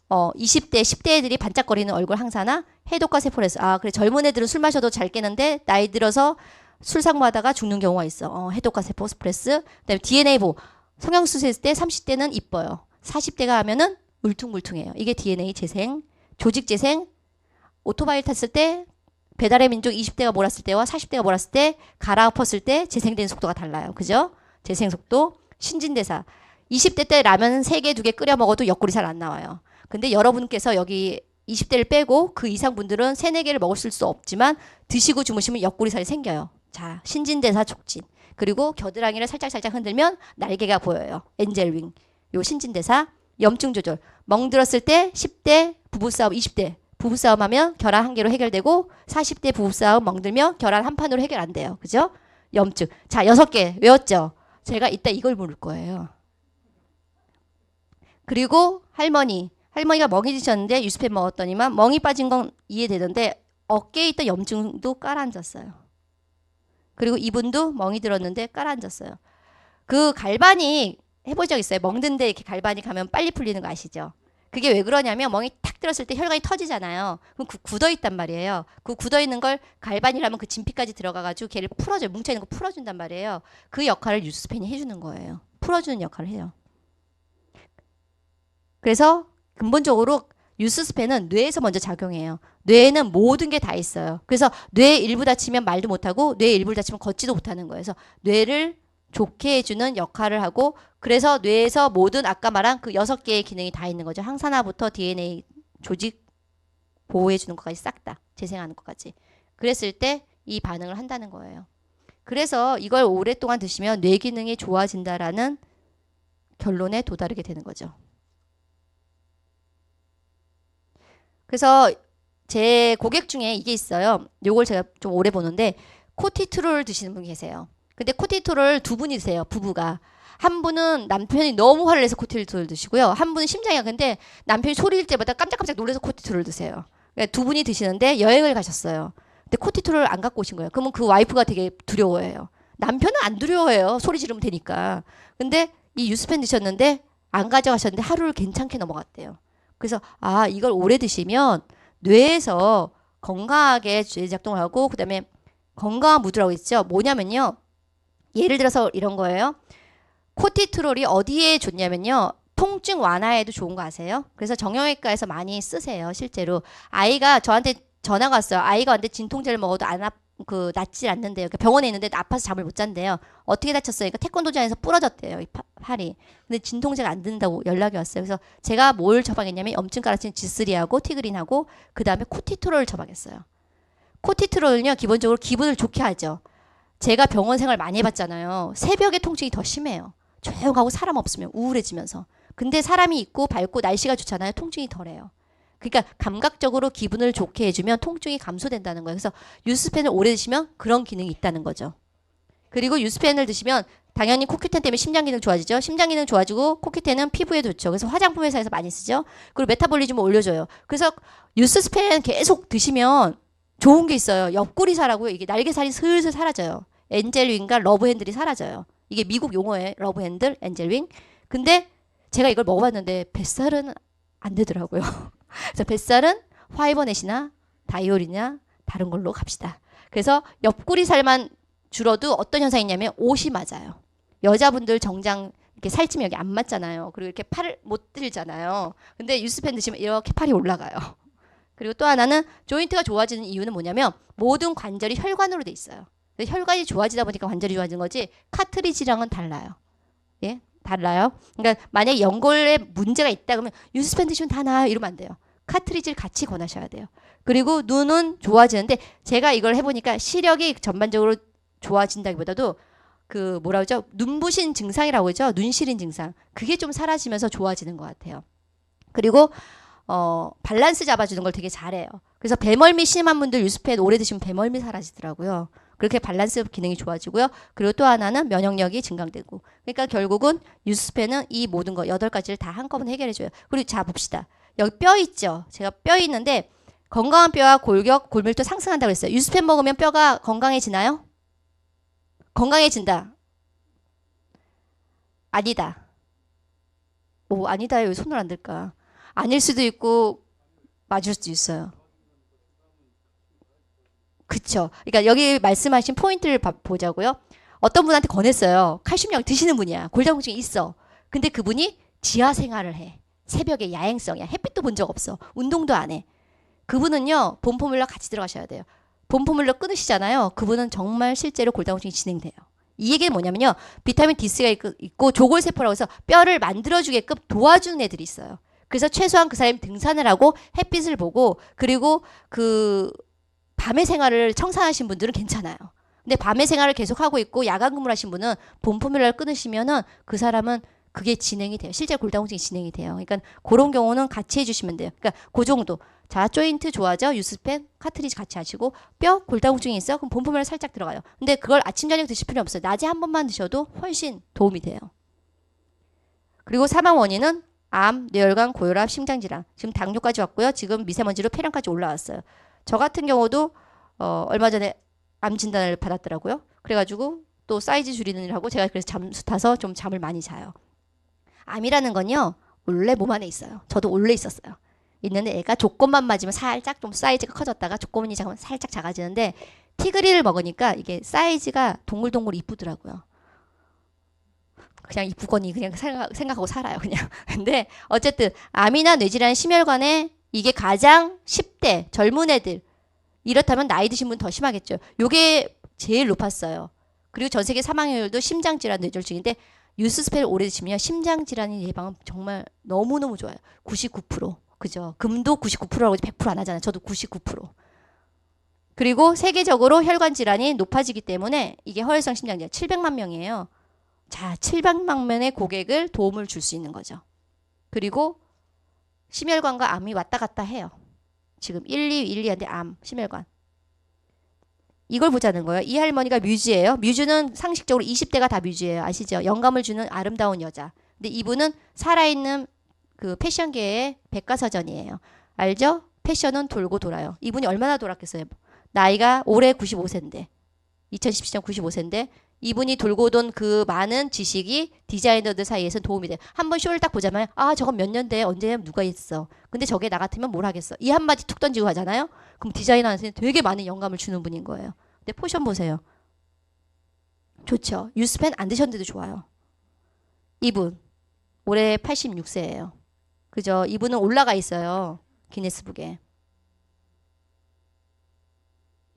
20대 10대 애들이 반짝거리는 얼굴 항산화 해독과 세포레스. 아 그래 젊은 애들은 술 마셔도 잘 깨는데 나이 들어서 술 상무하다가 죽는 경우가 있어. 해독과 세포 스프레스. 그다음에 DNA 보호. 성형수술 했을 때 30대는 이뻐요. 40대가 하면은 울퉁불퉁해요. 이게 DNA 재생, 조직 재생. 오토바이 탔을 때 배달의 민족 20대가 몰았을 때와 40대가 몰았을 때 갈아엎었을 때 재생되는 속도가 달라요. 그죠? 재생 속도, 신진대사. 20대 때 라면 3개, 2개 끓여 먹어도 옆구리 잘 안 나와요. 근데 여러분께서 여기 20대를 빼고 그 이상 분들은 3, 4개를 먹을 수 없지만 드시고 주무시면 옆구리 살이 생겨요. 자, 신진대사 촉진. 그리고 겨드랑이를 살짝살짝 흔들면 날개가 보여요. 엔젤윙. 요 신진대사. 염증 조절. 멍들었을 때 10대 부부싸움 20대. 부부싸움 하면 결함 1개로 해결되고 40대 부부싸움 멍들면 결함 1판으로 해결 안 돼요. 그죠? 염증. 자, 6개 외웠죠? 제가 이따 이걸 물을 거예요. 그리고 할머니가 멍이 드셨는데 유스펜 먹었더니만 멍이 빠진 건 이해되던데 어깨에 있던 염증도 깔아앉았어요. 그리고 이분도 멍이 들었는데 깔아앉았어요. 그 갈바닉 해본 적 있어요? 멍든데 이렇게 갈바닉 하면 빨리 풀리는 거 아시죠? 그게 왜 그러냐면 멍이 탁 들었을 때 혈관이 터지잖아요. 그럼 굳어있단 말이에요. 그 굳어있는 걸 갈바닉이라면 그 진피까지 들어가가지고 걔를 풀어줘요. 뭉쳐있는 거 풀어준단 말이에요. 그 역할을 유스펜이 해주는 거예요. 풀어주는 역할을 해요. 그래서 근본적으로 유스펜은 뇌에서 먼저 작용해요. 뇌에는 모든 게 다 있어요. 그래서 뇌 일부 다치면 말도 못하고 뇌 일부 다치면 걷지도 못하는 거예요. 그래서 뇌를 좋게 해주는 역할을 하고 그래서 뇌에서 모든 아까 말한 그 6개의 기능이 다 있는 거죠. 항산화부터 DNA 조직 보호해주는 것까지 싹 다 재생하는 것까지. 그랬을 때 이 반응을 한다는 거예요. 그래서 이걸 오랫동안 드시면 뇌 기능이 좋아진다라는 결론에 도달하게 되는 거죠. 그래서 제 고객 중에 이게 있어요. 요걸 제가 좀 오래 보는데 코티트롤 드시는 분 계세요. 근데 코티트롤 2분이 드세요. 부부가. 한 분은 남편이 너무 화를 내서 코티트롤 드시고요. 한 분은 심장이 약한데 남편이 소리질 때마다 깜짝깜짝 놀라서 코티트롤 드세요. 그러니까 2분이 드시는데 여행을 가셨어요. 근데 코티트롤 안 갖고 오신 거예요. 그러면 그 와이프가 되게 두려워해요. 남편은 안 두려워해요. 소리 지르면 되니까. 근데 이 유스펜 드셨는데 안 가져가셨는데 하루를 괜찮게 넘어갔대요. 그래서 이걸 오래 드시면 뇌에서 건강하게 뇌작동을 하고 그다음에 건강한 무드라고 있죠. 뭐냐면요. 예를 들어서 이런 거예요. 코티트롤이 어디에 좋냐면요. 통증 완화에도 좋은 거 아세요? 그래서 정형외과에서 많이 쓰세요. 실제로. 아이가 저한테 전화가 왔어요. 아이가 왔는데 진통제를 먹어도 낫질 않는데요. 병원에 있는데 아파서 잠을 못 잔대요. 어떻게 다쳤어요? 그러니까 태권도장에서 부러졌대요. 이 팔이. 근데 진통제가 안 된다고 연락이 왔어요. 그래서 제가 뭘 처방했냐면 염증 깔아친 G3하고 티그린하고 그 다음에 코티트롤을 처방했어요. 코티트롤은요. 기본적으로 기분을 좋게 하죠. 제가 병원 생활 많이 해봤잖아요. 새벽에 통증이 더 심해요. 조용하고 사람 없으면 우울해지면서. 근데 사람이 있고 밝고 날씨가 좋잖아요. 통증이 덜해요. 그러니까 감각적으로 기분을 좋게 해주면 통증이 감소된다는 거예요. 그래서 유스펜을 오래 드시면 그런 기능이 있다는 거죠. 그리고 유스펜을 드시면 당연히 코큐텐 때문에 심장 기능 좋아지죠. 심장 기능 좋아지고 코큐텐은 피부에 좋죠. 그래서 화장품 회사에서 많이 쓰죠. 그리고 메타볼리즘을 올려줘요. 그래서 유스펜 계속 드시면 좋은 게 있어요. 옆구리 살하고요. 이게 날개살이 슬슬 사라져요. 엔젤윙과 러브핸들이 사라져요. 이게 미국 용어예요. 러브핸들, 엔젤윙. 근데 제가 이걸 먹어봤는데 뱃살은 안 되더라고요. 그래서 뱃살은 화이버넷이나 다이올이나 다른 걸로 갑시다. 그래서 옆구리 살만 줄어도 어떤 현상이 있냐면 옷이 맞아요. 여자분들 정장 이렇게 살찌면 여기 안 맞잖아요. 그리고 이렇게 팔을 못 들잖아요. 근데 유스팬 드시면 이렇게 팔이 올라가요. 그리고 또 하나는 조인트가 좋아지는 이유는 뭐냐면 모든 관절이 혈관으로 돼 있어요. 혈관이 좋아지다 보니까 관절이 좋아지는 거지 카트리지랑은 달라요. 예? 달라요. 그러니까 만약에 연골에 문제가 있다 그러면 유스팬 드시면 다 나아요. 이러면 안 돼요. 카트리지를 같이 권하셔야 돼요. 그리고 눈은 좋아지는데 제가 이걸 해보니까 시력이 전반적으로 좋아진다기보다도 그 뭐라 그러죠? 눈부신 증상이라고 그러죠? 눈 시린 증상. 그게 좀 사라지면서 좋아지는 것 같아요. 그리고 밸런스 잡아주는 걸 되게 잘해요. 그래서 배멀미 심한 분들 유스펜 오래 드시면 배멀미 사라지더라고요. 그렇게 밸런스 기능이 좋아지고요. 그리고 또 하나는 면역력이 증강되고. 그러니까 결국은 유스펜은 이 모든 거 8가지를 다 한꺼번에 해결해줘요. 그리고 자 봅시다. 여기 뼈 있죠? 제가 뼈 있는데 건강한 뼈와 골격, 골밀도 상승한다고 했어요. 유스펜 먹으면 뼈가 건강해지나요? 건강해진다. 아니다. 오, 아니다에 왜 손을 안 들까? 아닐 수도 있고 맞을 수도 있어요. 그쵸. 그러니까 여기 말씀하신 포인트를 보자고요. 어떤 분한테 권했어요. 칼슘약 드시는 분이야. 골다공증이 있어. 근데 그분이 지하 생활을 해. 새벽에 야행성이야. 햇빛도 본 적 없어. 운동도 안 해. 그분은요. 본포뮬러 같이 들어가셔야 돼요. 본포뮬러 끊으시잖아요. 그분은 정말 실제로 골다공증이 진행돼요. 이 얘기는 뭐냐면요. 비타민 D3가 있고 조골세포라고 해서 뼈를 만들어주게끔 도와주는 애들이 있어요. 그래서 최소한 그 사람이 등산을 하고 햇빛을 보고 그리고 그 밤의 생활을 청산하신 분들은 괜찮아요. 근데 밤의 생활을 계속하고 있고 야간 근무를 하신 분은 본포뮬러를 끊으시면은 그 사람은 그게 진행이 돼요. 실제 골다공증이 진행이 돼요. 그러니까 그런 경우는 같이 해주시면 돼요. 그러니까 그 정도. 자, 조인트 좋아져. 유스펜, 카트리지 같이 하시고 뼈 골다공증이 있어. 그럼 본포뮬러 살짝 들어가요. 근데 그걸 아침 저녁 드실 필요 없어요. 낮에 한 번만 드셔도 훨씬 도움이 돼요. 그리고 사망 원인은 암, 뇌혈관, 고혈압, 심장질환. 지금 당뇨까지 왔고요. 지금 미세먼지로 폐렴까지 올라왔어요. 저 같은 경우도 얼마 전에 암 진단을 받았더라고요. 그래가지고 또 사이즈 줄이는 일 하고 제가 그래서 잠수 타서 좀 잠을 많이 자요. 암이라는 건요. 원래 몸 안에 있어요. 저도 원래 있었어요. 있는데 애가 조건만 맞으면 살짝 좀 사이즈가 커졌다가 조건이 작으면 살짝 작아지는데 티그리를 먹으니까 이게 사이즈가 동글동글 이쁘더라고요. 그냥 이쁘거니 그냥 생각하고 살아요. 그냥. 근데 어쨌든 암이나 뇌질환 심혈관에 이게 가장 10대 젊은 애들 이렇다면 나이 드신 분 더 심하겠죠. 요게 제일 높았어요. 그리고 전 세계 사망률도 심장질환 뇌졸중인데 유스스펠 오래 드시면 심장질환 예방은 정말 너무너무 좋아요. 99%. 그죠? 금도 99%라고 100% 안 하잖아요. 저도 99%. 그리고 세계적으로 혈관 질환이 높아지기 때문에 이게 허혈성 심장질환 700만 명이에요. 자, 700만 명의 고객을 도움을 줄 수 있는 거죠. 그리고 심혈관과 암이 왔다 갔다 해요. 지금 1, 2, 1, 2한데 암, 심혈관. 이걸 보자는 거예요. 이 할머니가 뮤즈예요. 뮤즈는 상식적으로 20대가 다 뮤즈예요. 아시죠? 영감을 주는 아름다운 여자. 근데 이분은 살아있는 그 패션계의 백과사전이에요. 알죠? 패션은 돌고 돌아요. 이분이 얼마나 돌았겠어요? 나이가 올해 95세인데 2017년 95세인데 이분이 돌고 돈 그 많은 지식이 디자이너들 사이에서 도움이 돼요. 한번 쇼를 딱 보자마자 아 저건 몇 년대에 언제 누가 했어. 근데 저게 나 같으면 뭘 하겠어. 이 한마디 툭 던지고 가잖아요. 그럼 디자이너한테 되게 많은 영감을 주는 분인 거예요. 근데 포션 보세요. 좋죠. 유스펜 안 드셨는데도 좋아요. 이분 올해 86세예요. 그죠? 이분은 올라가 있어요. 기네스북에.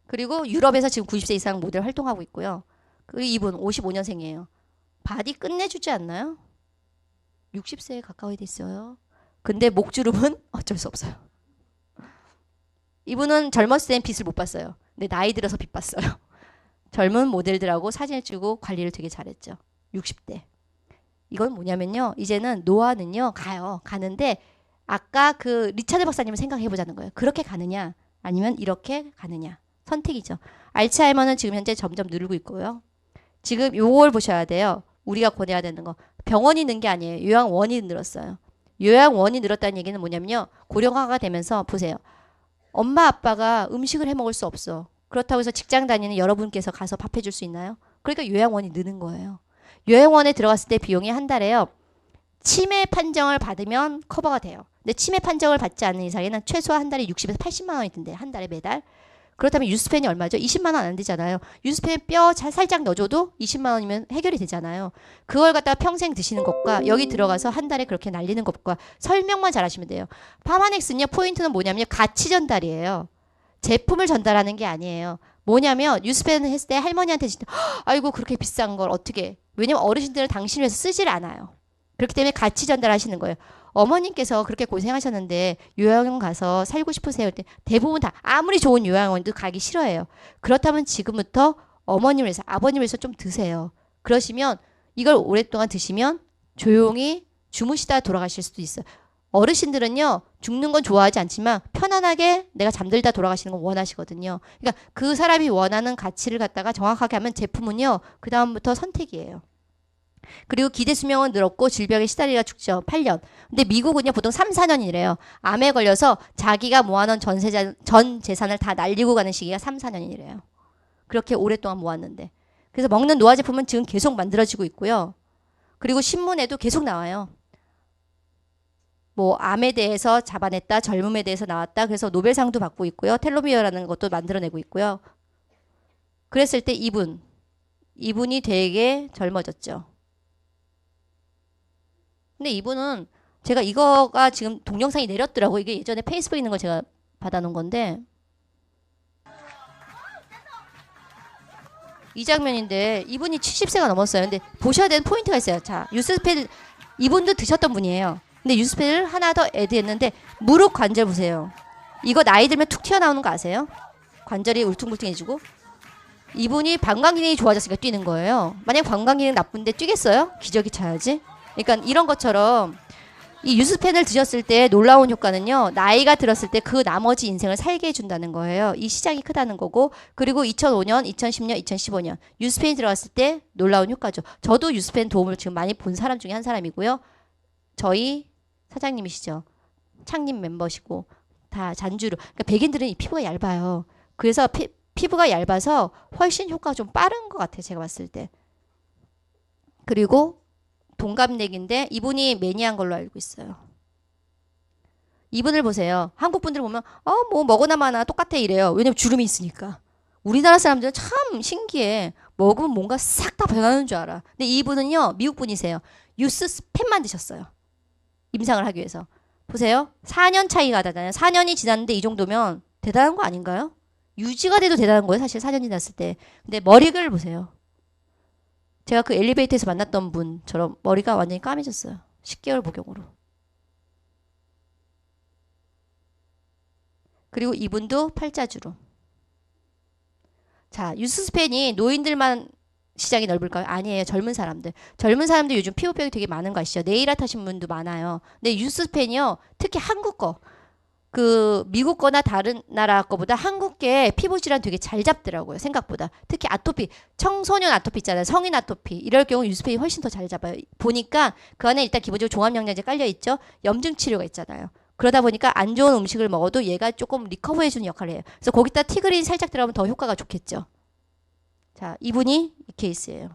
그리고 유럽에서 지금 90세 이상 모델 활동하고 있고요. 그리고 이분 55년생이에요. 바디 끝내주지 않나요? 60세에 가까이 됐어요. 근데 목주름은 어쩔 수 없어요. 이분은 젊었을 땐 빛을 못 봤어요. 근데 나이 들어서 빛 봤어요. 젊은 모델들하고 사진을 찍고 관리를 되게 잘했죠. 60대. 이건 뭐냐면요. 이제는 노화는요. 가는데 아까 그 리차드 박사님을 생각해보자는 거예요. 그렇게 가느냐 아니면 이렇게 가느냐. 선택이죠. 알츠하이머는 지금 현재 점점 늘고 있고요. 지금 요걸 보셔야 돼요. 우리가 권해야 되는 거. 병원이 는 게 아니에요. 요양원이 늘었어요. 요양원이 늘었다는 얘기는 뭐냐면요. 고령화가 되면서 보세요. 엄마 아빠가 음식을 해 먹을 수 없어. 그렇다고 해서 직장 다니는 여러분께서 가서 밥 해줄 수 있나요? 그러니까 요양원이 느는 거예요. 요양원에 들어갔을 때 비용이 한 달에요. 치매 판정을 받으면 커버가 돼요. 근데 치매 판정을 받지 않는 이상에는 최소한 한 달에 60에서 80만 원이 든대요. 한 달에 매달. 그렇다면 유스펜이 얼마죠? 20만 원 안 되잖아요. 유스펜 뼈 살짝 넣어줘도 20만 원이면 해결이 되잖아요. 그걸 갖다가 평생 드시는 것과 여기 들어가서 한 달에 그렇게 날리는 것과 설명만 잘하시면 돼요. 파마넥스는요, 포인트는 뭐냐면 가치 전달이에요. 제품을 전달하는 게 아니에요. 뭐냐면 유스펜 했을 때 할머니한테 진짜 아이고 그렇게 비싼 걸 어떻게, 왜냐면 어르신들은 당신을 위해서 쓰질 않아요. 그렇기 때문에 가치 전달하시는 거예요. 어머님께서 그렇게 고생하셨는데 요양원 가서 살고 싶으세요? 때 대부분 다 아무리 좋은 요양원도 가기 싫어해요. 그렇다면 지금부터 어머님을 위해서 아버님을 위해서 좀 드세요. 그러시면 이걸 오랫동안 드시면 조용히 주무시다 돌아가실 수도 있어요. 어르신들은요, 죽는 건 좋아하지 않지만 편안하게 내가 잠들다 돌아가시는 걸 원하시거든요. 그러니까 그 사람이 원하는 가치를 갖다가 정확하게 하면 제품은요, 그 다음부터 선택이에요. 그리고 기대 수명은 늘었고 질병에 시달리다 죽죠. 8년. 근데 미국은요, 보통 3, 4년이래요. 암에 걸려서 자기가 모아놓은 전 재산을 다 날리고 가는 시기가 3, 4년이래요. 그렇게 오랫동안 모았는데. 그래서 먹는 노화 제품은 지금 계속 만들어지고 있고요. 그리고 신문에도 계속 나와요. 뭐 암에 대해서 잡아냈다, 젊음에 대해서 나왔다. 그래서 노벨상도 받고 있고요. 텔로미어라는 것도 만들어내고 있고요. 그랬을 때 이분이 되게 젊어졌죠. 근데 이분은 제가 이거가 지금 동영상이 내렸더라고요. 이게 예전에 페이스북에 있는 걸 제가 받아놓은 건데 이 장면인데 이분이 70세가 넘었어요. 근데 보셔야 되는 포인트가 있어요. 자, 유스펜 이분도 드셨던 분이에요. 근데 유스펜을 하나 더 애드했는데 무릎 관절 보세요. 이거 나이 들면 툭 튀어나오는 거 아세요? 관절이 울퉁불퉁해지고. 이분이 방광기능이 좋아졌으니까 뛰는 거예요. 만약 방광기능 나쁜데 뛰겠어요? 기저귀 차야지. 그러니까 이런 것처럼 이 유스펜을 드셨을 때 놀라운 효과는요, 나이가 들었을 때 그 나머지 인생을 살게 해준다는 거예요. 이 시장이 크다는 거고. 그리고 2005년, 2010년, 2015년 유스펜이 들어갔을 때 놀라운 효과죠. 저도 유스펜 도움을 지금 많이 본 사람 중에 한 사람이고요. 저희 사장님이시죠. 창립 멤버시고 다 잔주로. 그러니까 백인들은 이 피부가 얇아요. 그래서 피부가 얇아서 훨씬 효과가 좀 빠른 것 같아요. 제가 봤을 때. 그리고 동갑내기인데 이분이 매니아인 걸로 알고 있어요. 이분을 보세요. 한국 분들 보면 뭐 먹으나 마나 똑같아 이래요. 왜냐면 주름이 있으니까. 우리나라 사람들은 참 신기해. 먹으면 뭔가 싹 다 변하는 줄 알아. 근데 이분은요, 미국 분이세요. 유스펜만 드셨어요. 임상을 하기 위해서. 보세요. 4년 차이가 나잖아요. 4년이 지났는데 이 정도면 대단한 거 아닌가요? 유지가 돼도 대단한 거예요. 사실 4년이 지났을 때. 근데 머리를 보세요. 제가 그 엘리베이터에서 만났던 분처럼 머리가 완전히 까매졌어요. 10개월 복용으로. 그리고 이분도 팔자주름. 자, 유스펜이 노인들만 시장이 넓을까요? 아니에요. 젊은 사람들. 젊은 사람들 요즘 피부병이 되게 많은 거 아시죠? 네일 아트 하신 분도 많아요. 근데 유스펜이요, 특히 한국 거, 그 미국 거나 다른 나라 거보다 한국계 피부 질환 되게 잘 잡더라고요. 생각보다. 특히 아토피, 청소년 아토피 있잖아요. 성인 아토피. 이럴 경우 유스펜이 훨씬 더 잘 잡아요. 보니까 그 안에 일단 기본적으로 종합영양제 깔려 있죠. 염증 치료가 있잖아요. 그러다 보니까 안 좋은 음식을 먹어도 얘가 조금 리커버해주는 역할을 해요. 그래서 거기다 티그린 살짝 들어가면 더 효과가 좋겠죠. 자, 이분이 이 케이스예요.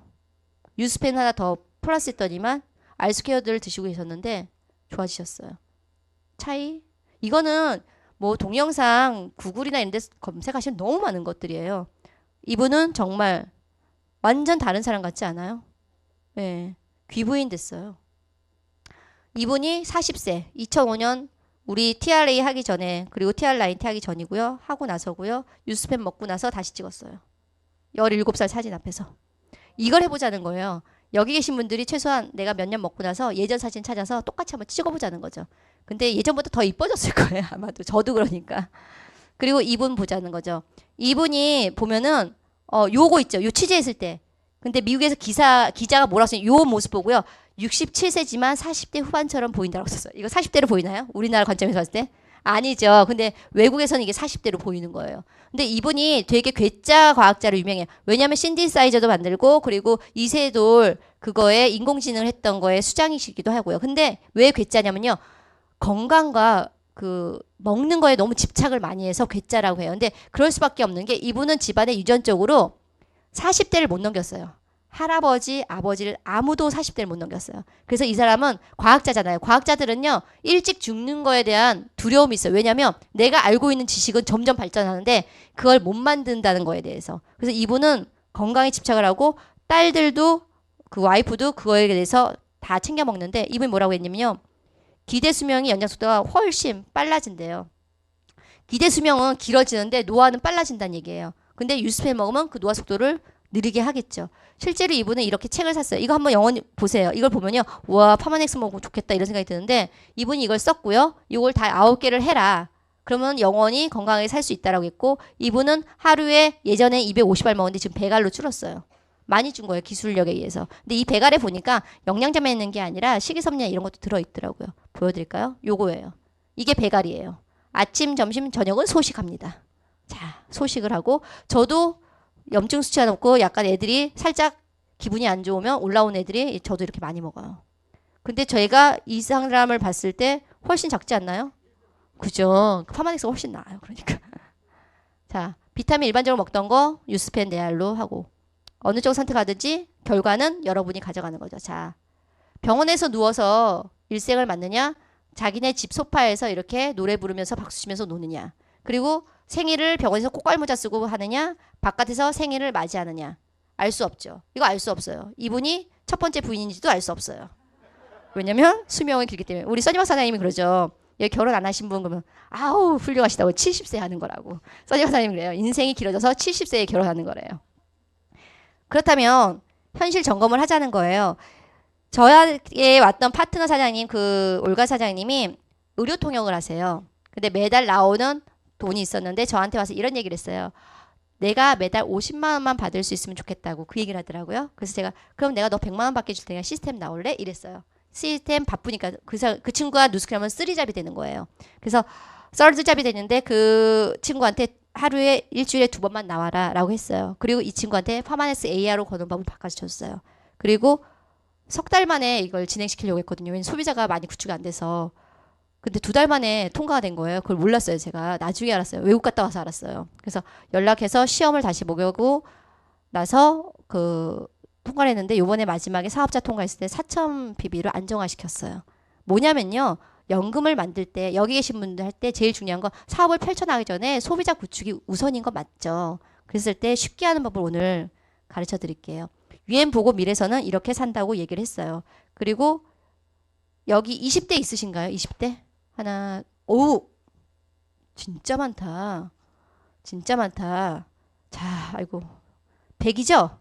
유스펜 하나 더 플러스 했더니만 알스퀘어들을 드시고 계셨는데 좋아지셨어요. 차이? 이거는 뭐 동영상 구글이나 이런 데서 검색하시면 너무 많은 것들이에요. 이분은 정말 완전 다른 사람 같지 않아요? 네, 귀부인 됐어요. 이분이 40세, 2005년 우리 TRA 하기 전에, 그리고 TR9T 하기 전이고요. 하고 나서고요. 유스펜 먹고 나서 다시 찍었어요. 17살 사진 앞에서. 이걸 해보자는 거예요. 여기 계신 분들이 최소한 내가 몇 년 먹고 나서 예전 사진 찾아서 똑같이 한번 찍어보자는 거죠. 근데 예전보다 더 이뻐졌을 거예요. 아마도. 저도 그러니까. 그리고 이분 보자는 거죠. 이분이 보면은 요거 있죠. 요 취재했을 때. 근데 미국에서 기자가 뭐라고 써요? 요 모습 보고요. 67세지만 40대 후반처럼 보인다고 썼어요. 이거 40대로 보이나요? 우리나라 관점에서 봤을 때? 아니죠. 근데 외국에서는 이게 40대로 보이는 거예요. 근데 이분이 되게 괴짜 과학자로 유명해요. 왜냐하면 신디사이저도 만들고 그리고 이세돌 그거에 인공지능을 했던 거에 수장이시기도 하고요. 근데 왜 괴짜냐면요. 건강과 그 먹는 거에 너무 집착을 많이 해서 괴짜라고 해요. 근데 그럴 수밖에 없는 게 이분은 집안에 유전적으로 40대를 못 넘겼어요. 할아버지, 아버지를 아무도 40대를 못 넘겼어요. 그래서 이 사람은 과학자잖아요. 과학자들은요, 일찍 죽는 거에 대한 두려움이 있어요. 왜냐면 내가 알고 있는 지식은 점점 발전하는데 그걸 못 만든다는 거에 대해서. 그래서 이분은 건강에 집착을 하고 딸들도 그 와이프도 그거에 대해서 다 챙겨 먹는데 이분이 뭐라고 했냐면요. 기대 수명이 연장 속도가 훨씬 빨라진대요. 기대 수명은 길어지는데 노화는 빨라진다는 얘기예요. 근데 유스펜 먹으면 그 노화 속도를 느리게 하겠죠. 실제로 이분은 이렇게 책을 샀어요. 이거 한번 영원히 보세요. 이걸 보면요. 와, 파마넥스 먹으면 좋겠다 이런 생각이 드는데 이분이 이걸 썼고요. 이걸 다 9개를 해라. 그러면 영원히 건강하게 살 수 있다라고 했고 이분은 하루에 예전에 250알 먹었는데 지금 100알로 줄었어요. 많이 준 거예요. 기술력에 의해서. 근데 이 100알에 보니까 영양제만 있는 게 아니라 식이섬유나 이런 것도 들어있더라고요. 보여드릴까요? 요거예요. 이게 100알이에요. 아침, 점심, 저녁은 소식합니다. 자, 소식을 하고 저도 염증 수치가 높고 약간 애들이 살짝 기분이 안 좋으면 올라온 애들이 저도 이렇게 많이 먹어요. 근데 저희가 이 사람을 봤을 때 훨씬 작지 않나요? 그죠? 파마닉스가 훨씬 나아요. 그러니까. 자, 비타민 일반적으로 먹던 거 유스펜 네알로 하고 어느 쪽 선택하든지 결과는 여러분이 가져가는 거죠. 자, 병원에서 누워서 일생을 맞느냐? 자기네 집 소파에서 이렇게 노래 부르면서 박수 치면서 노느냐? 그리고 생일을 병원에서 꽃갈모자 쓰고 하느냐? 바깥에서 생일을 맞이하느냐? 알 수 없죠. 이거 알 수 없어요. 이분이 첫 번째 부인인지도 알 수 없어요. 왜냐면 수명이 길기 때문에. 우리 써니박 사장님이 그러죠. 여기 결혼 안 하신 분 그러면 아우 훌륭하시다고 70세 하는 거라고. 써니박 사장님이 그래요. 인생이 길어져서 70세에 결혼하는 거래요. 그렇다면 현실 점검을 하자는 거예요. 저에게 왔던 파트너 사장님, 그 올가 사장님이 의료 통역을 하세요. 근데 매달 나오는 돈이 있었는데 저한테 와서 이런 얘기를 했어요. 내가 매달 50만 원만 받을 수 있으면 좋겠다고 그 얘기를 하더라고요. 그래서 제가 그럼 내가 너 100만 원 받게 줄 테니까 시스템 나올래? 이랬어요. 시스템 바쁘니까 그 친구가 누스크라면 쓰리잡이 되는 거예요. 그래서 썰드잡이 되는데 그 친구한테 하루에 일주일에 2번만 나와라 라고 했어요. 그리고 이 친구한테 파마네스 AR로 거는 법을 바꿔주셨어요. 그리고 석 달 만에 이걸 진행시키려고 했거든요. 왜냐면 소비자가 많이 구축이 안 돼서. 근데 2달 만에 통과가 된 거예요. 그걸 몰랐어요. 제가 나중에 알았어요. 외국 갔다 와서 알았어요. 그래서 연락해서 시험을 다시 보고 나서 그 통과를 했는데 요번에 마지막에 사업자 통과했을 때 4,000PB로 안정화시켰어요. 뭐냐면요. 연금을 만들 때 여기 계신 분들 할 때 제일 중요한 건 사업을 펼쳐나가기 전에 소비자 구축이 우선인 거 맞죠. 그랬을 때 쉽게 하는 법을 오늘 가르쳐 드릴게요. 유엔 보고 미래서는 이렇게 산다고 얘기를 했어요. 그리고 여기 20대 있으신가요? 20대? 하나, 오! 진짜 많다. 진짜 많다. 자, 아이고. 100이죠?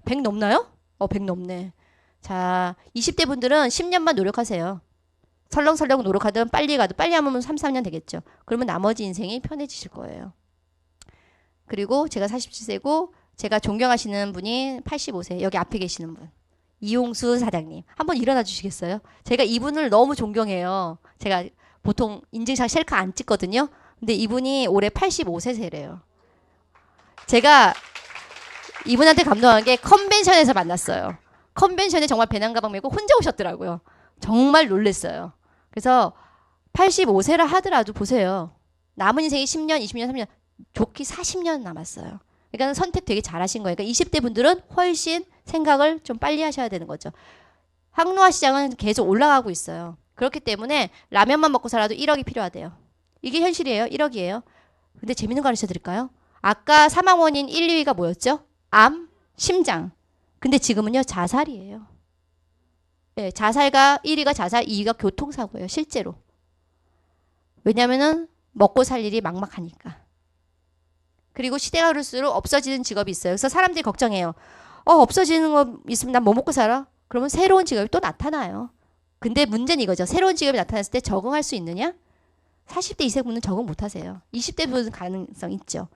100 넘나요? 100 넘네. 자, 20대 분들은 10년만 노력하세요. 설렁설렁 노력하든 빨리 가든 빨리 하면 3, 4년 되겠죠. 그러면 나머지 인생이 편해지실 거예요. 그리고 제가 47세고 제가 존경하시는 분이 85세. 여기 앞에 계시는 분. 이용수 사장님. 한번 일어나 주시겠어요? 제가 이분을 너무 존경해요. 제가 보통 인증샷 셀카 안 찍거든요. 근데 이분이 올해 85세세래요. 제가 이분한테 감동한 게 컨벤션에서 만났어요. 컨벤션에 정말 배낭 가방 메고 혼자 오셨더라고요. 정말 놀랐어요. 그래서 85세라 하더라도 보세요. 남은 인생이 10년, 20년, 30년, 좋게 40년 남았어요. 그러니까 선택 되게 잘하신 거예요. 그러니까 20대 분들은 훨씬 생각을 좀 빨리 하셔야 되는 거죠. 항노화 시장은 계속 올라가고 있어요. 그렇기 때문에 라면만 먹고 살아도 1억이 필요하대요. 이게 현실이에요. 1억이에요. 근데 재밌는 거 가르쳐 드릴까요? 아까 사망 원인 1, 2위가 뭐였죠? 암, 심장. 근데 지금은요, 자살이에요. 네, 자살가 1위가 자살, 2위가 교통사고예요. 실제로. 왜냐면은 먹고 살 일이 막막하니까. 그리고 시대가 흐를수록 없어지는 직업이 있어요. 그래서 사람들이 걱정해요. 없어지는 거 있으면 난 뭐 먹고 살아? 그러면 새로운 직업이 또 나타나요. 근데 문제는 이거죠. 새로운 직업이 나타났을 때 적응할 수 있느냐? 40대 이세 분은 적응 못 하세요. 20대 분은 가능성 있죠.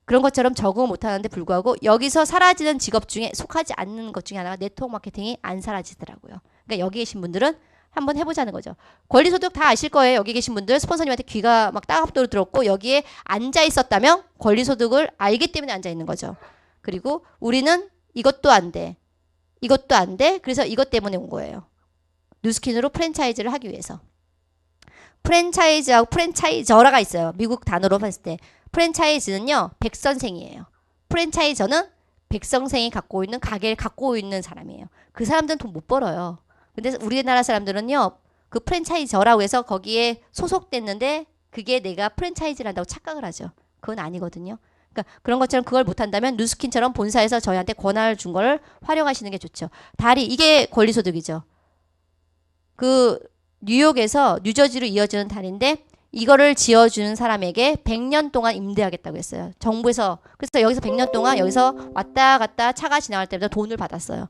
그런 것처럼 적응을 못 하는데 불구하고 여기서 사라지는 직업 중에 속하지 않는 것 중에 하나가 네트워크 마케팅이 안 사라지더라고요. 그러니까 여기 계신 분들은 한번 해보자는 거죠. 권리소득 다 아실 거예요. 여기 계신 분들 스폰서님한테 귀가 막 따갑도록 들었고 여기에 앉아 있었다면 권리소득을 알기 때문에 앉아 있는 거죠. 그리고 우리는 이것도 안 돼. 이것도 안 돼. 그래서 이것 때문에 온 거예요. 뉴스킨으로 프랜차이즈를 하기 위해서. 프랜차이즈하고 프랜차이저라가 있어요. 미국 단어로 봤을 때. 프랜차이즈는요. 백선생이에요. 프랜차이저는 백성생이 갖고 있는 가게를 갖고 있는 사람이에요. 그 사람들은 돈 못 벌어요. 근데 우리나라 사람들은요, 그 프랜차이저라고 해서 거기에 소속됐는데 그게 내가 프랜차이즈를 한다고 착각을 하죠. 그건 아니거든요. 그러니까 그런 것처럼 그걸 못한다면 누스킨처럼 본사에서 저희한테 권한을 준 걸 활용하시는 게 좋죠. 다리, 이게 권리소득이죠. 그 뉴욕에서 뉴저지로 이어지는 다리인데 이거를 지어주는 사람에게 100년 동안 임대하겠다고 했어요. 정부에서. 그래서 여기서 100년 동안 여기서 왔다 갔다 차가 지나갈 때마다 돈을 받았어요.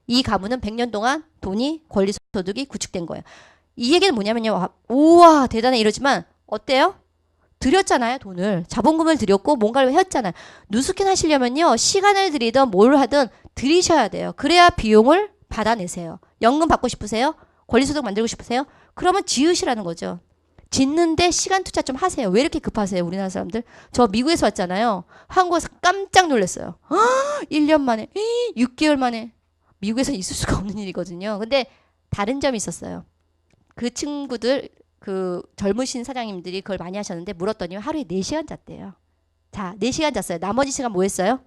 이 가문은 100년 동안 돈이 권리소득이 구축된 거예요. 이 얘기는 뭐냐면요. 우와 대단해 이러지만 어때요? 들였잖아요. 돈을. 자본금을 들였고 뭔가를 했잖아요. 누스킨 하시려면요. 시간을 들이든 뭘 하든 들이셔야 돼요. 그래야 비용을 받아내세요. 연금 받고 싶으세요? 권리소득 만들고 싶으세요? 그러면 지으시라는 거죠. 짓는데 시간 투자 좀 하세요. 왜 이렇게 급하세요? 우리나라 사람들. 저 미국에서 왔잖아요. 한국에서 깜짝 놀랐어요. 1년 만에 6개월 만에. 미국에서 있을 수가 없는 일이거든요. 근데 다른 점이 있었어요. 그 친구들 그 젊으신 사장님들이 그걸 많이 하셨는데 물었더니 하루에 4시간 잤대요. 자, 4시간 잤어요. 나머지 시간 뭐 했어요?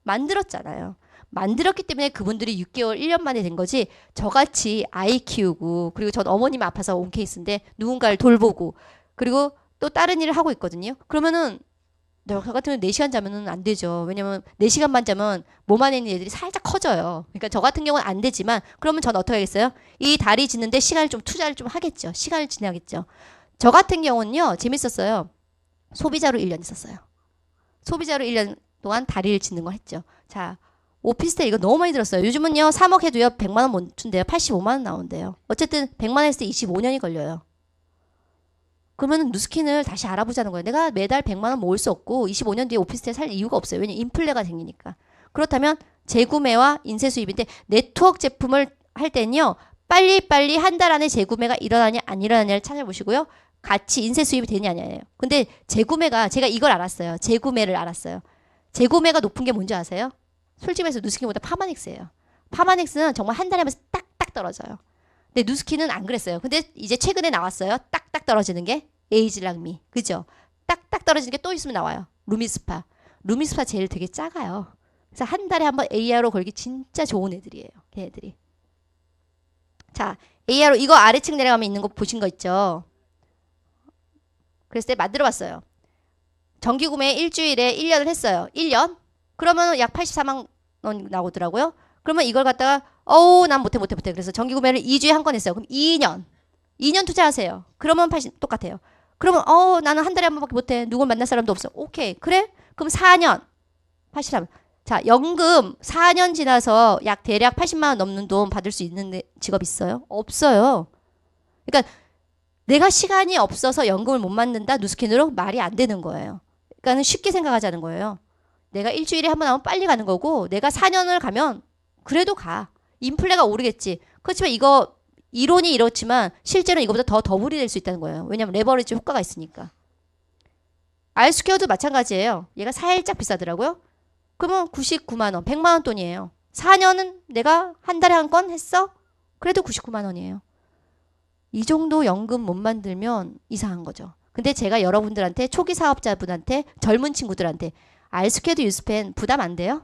만들었잖아요. 만들었기 때문에 그분들이 6개월, 1년 만에 된 거지. 저같이 아이 키우고 그리고 전 어머님 아파서 온 케이스인데 누군가를 돌보고 그리고 또 다른 일을 하고 있거든요. 그러면은 저 같으면 4시간 자면은 안 되죠. 왜냐면 4시간만 자면 몸 안에 있는 애들이 살짝 커져요. 그러니까 저 같은 경우는 안 되지만 그러면 전 어떻게 하겠어요? 이 다리 짓는데 시간을 좀 투자를 좀 하겠죠. 시간을 지나겠죠. 저 같은 경우는요. 재밌었어요. 소비자로 1년 있었어요. 소비자로 1년 동안 다리를 짓는 걸 했죠. 자, 오피스텔 이거 너무 많이 들었어요. 요즘은요. 3억 해도요. 100만 원 못 준대요. 85만 원 나온대요. 어쨌든 100만 원 했을 때 25년이 걸려요. 그러면 누스킨을 다시 알아보자는 거예요. 내가 매달 100만 원 모을 수 없고 25년 뒤에 오피스텔 살 이유가 없어요. 왜냐면 인플레가 생기니까. 그렇다면 재구매와 인쇄 수입인데 네트워크 제품을 할 때는요. 빨리빨리 한 달 안에 재구매가 일어나냐 안 일어나냐를 찾아보시고요. 같이 인쇄 수입이 되냐 아니에요. 근데 재구매가 제가 이걸 알았어요. 재구매를 알았어요. 재구매가 높은 게 뭔지 아세요? 솔직히 말해서 누스킨보다 파마넥스예요. 파마넥스는 정말 한 달에 하면서 딱딱 떨어져요. 근데 누스킨은 안 그랬어요. 근데 이제 최근에 나왔어요. 딱딱 떨어지는 게 에이즐랑미. 그죠? 딱딱 떨어지는 게 또 있으면 나와요. 루미스파. 루미스파 제일 되게 작아요. 그래서 한 달에 한번 AR로 걸기 진짜 좋은 애들이에요. 걔네들이. 자, AR로 이거 아래층 내려가면 있는 거 보신 거 있죠? 그랬을 때 만들어 봤어요. 정기 구매 일주일에 1년을 했어요. 1년? 그러면 약 84만 원 나오더라고요. 그러면 이걸 갖다가 난 못해. 그래서 정기 구매를 2주에 한 건 했어요. 그럼 2년 투자하세요. 그러면 똑같아요. 그러면 나는 한 달에 한 번밖에 못해. 누굴 만날 사람도 없어. 오케이. 그래? 그럼 4년. 83. 자, 연금 4년 지나서 약 대략 80만 원 넘는 돈 받을 수 있는 직업 있어요? 없어요. 그러니까 내가 시간이 없어서 연금을 못 만든다. 누스킨으로 말이 안 되는 거예요. 그러니까 쉽게 생각하자는 거예요. 내가 일주일에 한 번 하면 빨리 가는 거고 내가 4년을 가면 그래도 가. 인플레가 오르겠지. 그렇지만 이거 이론이 이렇지만 실제로는 이거보다 더 더블이 될 수 있다는 거예요. 왜냐하면 레버리지 효과가 있으니까. 알스퀘어도 마찬가지예요. 얘가 살짝 비싸더라고요. 그러면 99만 원, 100만 원 돈이에요. 4년은 내가 한 달에 한 건 했어? 그래도 99만 원이에요. 이 정도 연금 못 만들면 이상한 거죠. 근데 제가 여러분들한테 초기 사업자분한테 젊은 친구들한테 알스퀘어도 유스펜 부담 안 돼요?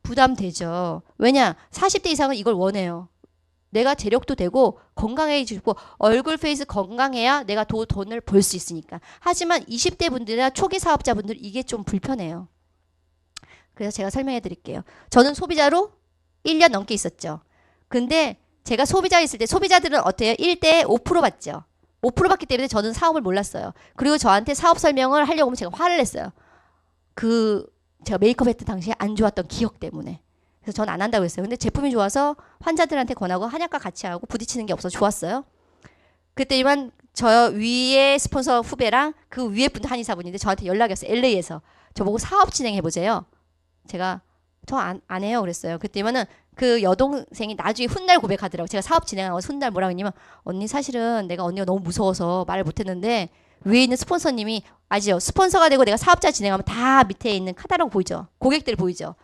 부담되죠. 왜냐? 40대 이상은 이걸 원해요. 내가 재력도 되고 건강해지고 얼굴 페이스 건강해야 내가 돈을 벌 수 있으니까. 하지만 20대 분들이나 초기 사업자분들 이게 좀 불편해요. 그래서 제가 설명해 드릴게요. 저는 소비자로 1년 넘게 있었죠. 근데 제가 소비자에 있을 때 소비자들은 어때요? 1대에 5% 받죠. 5% 받기 때문에 저는 사업을 몰랐어요. 그리고 저한테 사업 설명을 하려고 하면 제가 화를 냈어요. 제가 메이크업 했던 당시에 안 좋았던 기억 때문에. 그래서 전 안 한다고 했어요. 근데 제품이 좋아서 환자들한테 권하고 한약과 같이 하고 부딪히는 게 없어서 좋았어요. 그때만 저 위에 스폰서 후배랑 그 위에 분도 한의사분인데 저한테 연락이 왔어요. LA에서. 저보고 사업 진행해보세요. 제가 저 안 해요 그랬어요. 그때면은 그 여동생이 나중에 훗날 고백하더라고요. 제가 사업 진행하고 훗날 뭐라고 했냐면 언니 사실은 내가 언니가 너무 무서워서 말을 못했는데 위에 있는 스폰서님이 아시죠? 스폰서가 되고 내가 사업자 진행하면 다 밑에 있는 카탈로그 보이죠? 고객들 보이죠?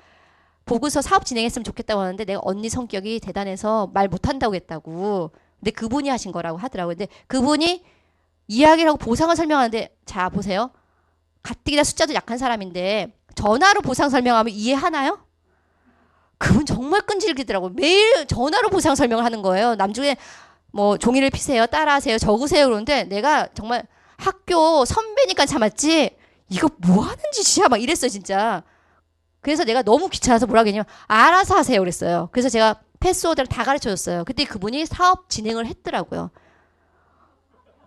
보고서 사업 진행했으면 좋겠다고 하는데 내가 언니 성격이 대단해서 말 못한다고 했다고. 근데 그분이 하신 거라고 하더라고요. 근데 그분이 이야기를 하고 보상을 설명하는데 자 보세요. 가뜩이나 숫자도 약한 사람인데 전화로 보상 설명하면 이해하나요? 그분 정말 끈질기더라고요. 매일 전화로 보상 설명을 하는 거예요. 남중에 뭐 종이를 피세요, 따라하세요, 적으세요 그러는데 내가 정말 학교 선배니까 참았지 이거 뭐 하는 짓이야 막 이랬어요 진짜. 그래서 내가 너무 귀찮아서 뭐라 그랬냐면 알아서 하세요 그랬어요. 그래서 제가 패스워드를 다 가르쳐줬어요. 그때 그분이 사업 진행을 했더라고요.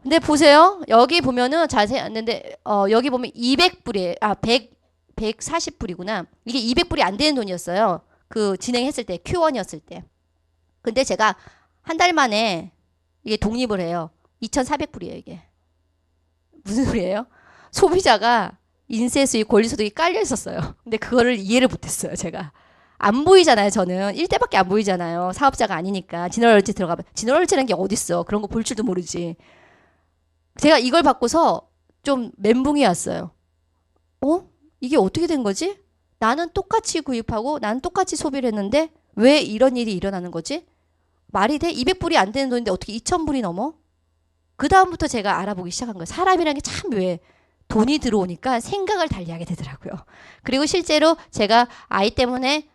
근데 보세요. 여기 보면은 자세히 안는데 여기 보면 200불이에요. 140불이구나. 이게 200불이 안 되는 돈이었어요. 그 진행했을 때 Q1이었을 때. 근데 제가 한 달 만에 이게 독립을 해요. 2,400불이에요, 이게. 무슨 소리예요? 소비자가 인세 수익, 권리 소득이 깔려 있었어요. 근데 그거를 이해를 못 했어요, 제가. 안 보이잖아요, 저는. 1대밖에 안 보이잖아요. 사업자가 아니니까. 지너럴지 들어가면. 지너럴지라는 게 어딨어. 그런 거 볼 줄도 모르지. 제가 이걸 받고서 좀 멘붕이 왔어요. 이게 어떻게 된 거지? 나는 똑같이 구입하고 나는 똑같이 소비를 했는데 왜 이런 일이 일어나는 거지? 말이 돼? 200불이 안 되는 돈인데 어떻게 2,000불이 넘어? 그 다음부터 제가 알아보기 시작한 거예요. 사람이라는 게 참 왜 돈이 들어오니까 생각을 달리하게 되더라고요. 그리고 실제로 제가 아이 때문에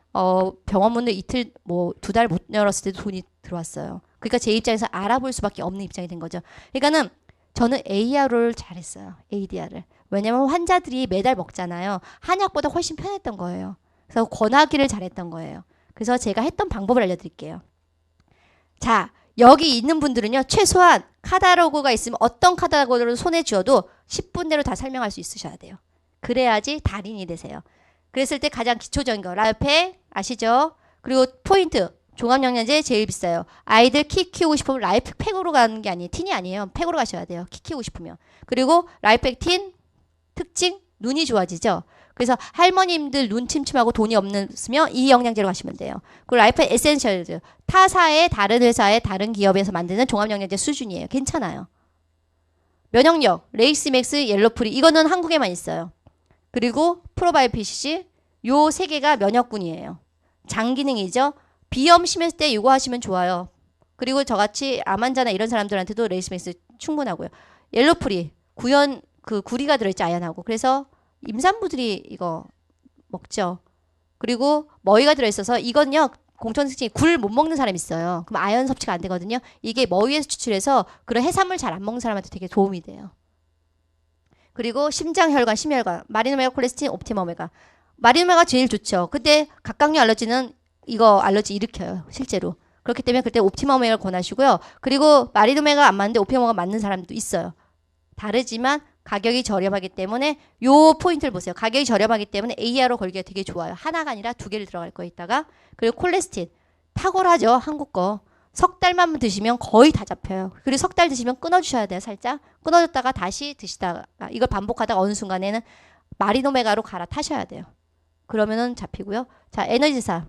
병원 문을 이틀 뭐 2달 못 열었을 때도 돈이 들어왔어요. 그러니까 제 입장에서 알아볼 수밖에 없는 입장이 된 거죠. 그러니까는 저는 AR을 잘했어요. ADR을. 왜냐면 환자들이 매달 먹잖아요. 한약보다 훨씬 편했던 거예요. 그래서 권하기를 잘했던 거예요. 그래서 제가 했던 방법을 알려드릴게요. 자, 여기 있는 분들은요. 최소한 카탈로그가 있으면 어떤 카탈로그를 손에 쥐어도 10분 내로 다 설명할 수 있으셔야 돼요. 그래야지 달인이 되세요. 그랬을 때 가장 기초적인 거. 라이프팩 아시죠? 그리고 포인트. 종합영양제 제일 비싸요. 아이들 키 키우고 싶으면 라이프팩으로 가는 게 아니에요. 틴이 아니에요. 팩으로 가셔야 돼요. 키 키우고 싶으면. 그리고 라이프팩 틴 특징 눈이 좋아지죠. 그래서 할머님들 눈 침침하고 돈이 없으면 이 영양제로 가시면 돼요. 그리고 라이프팩 에센셜즈 타사의 다른 회사의 다른 기업에서 만드는 종합영양제 수준이에요. 괜찮아요. 면역력 레이스맥스 옐로프리 이거는 한국에만 있어요. 그리고 프로바이오PCC 요 세 개가 면역군이에요. 장 기능이죠. 비염 심했을 때 이거 하시면 좋아요. 그리고 저같이 암 환자나 이런 사람들한테도 레이스맥스 충분하고요. 옐로프리 구연 그 구리가 들어있죠 아연하고. 그래서 임산부들이 이거 먹죠. 그리고 머위가 들어있어서 이건요 공통 특징이 굴 못 먹는 사람이 있어요. 그럼 아연 섭취가 안 되거든요. 이게 머위에서 추출해서 그런 해산물 잘 안 먹는 사람한테 되게 도움이 돼요. 그리고 심장, 혈관, 심혈관, 마리노메가, 콜레스틴, 옵티머메가. 마리노메가 제일 좋죠. 근데 각각류 알러지는 이거 알러지 일으켜요. 실제로. 그렇기 때문에 그때 옵티머메가를 권하시고요. 그리고 마리노메가 안 맞는데 옵티머메가 맞는 사람도 있어요. 다르지만 가격이 저렴하기 때문에 요 포인트를 보세요. 가격이 저렴하기 때문에 AR로 걸기가 되게 좋아요. 하나가 아니라 2개를 들어갈 거있다가 그리고 콜레스틴 탁월하죠. 한국 거. 석 달만 드시면 거의 다 잡혀요. 그리고 석 달 드시면 끊어주셔야 돼요. 살짝 끊어줬다가 다시 드시다가 이걸 반복하다가 어느 순간에는 마리노메가로 갈아타셔야 돼요. 그러면은 잡히고요. 자, 에너지사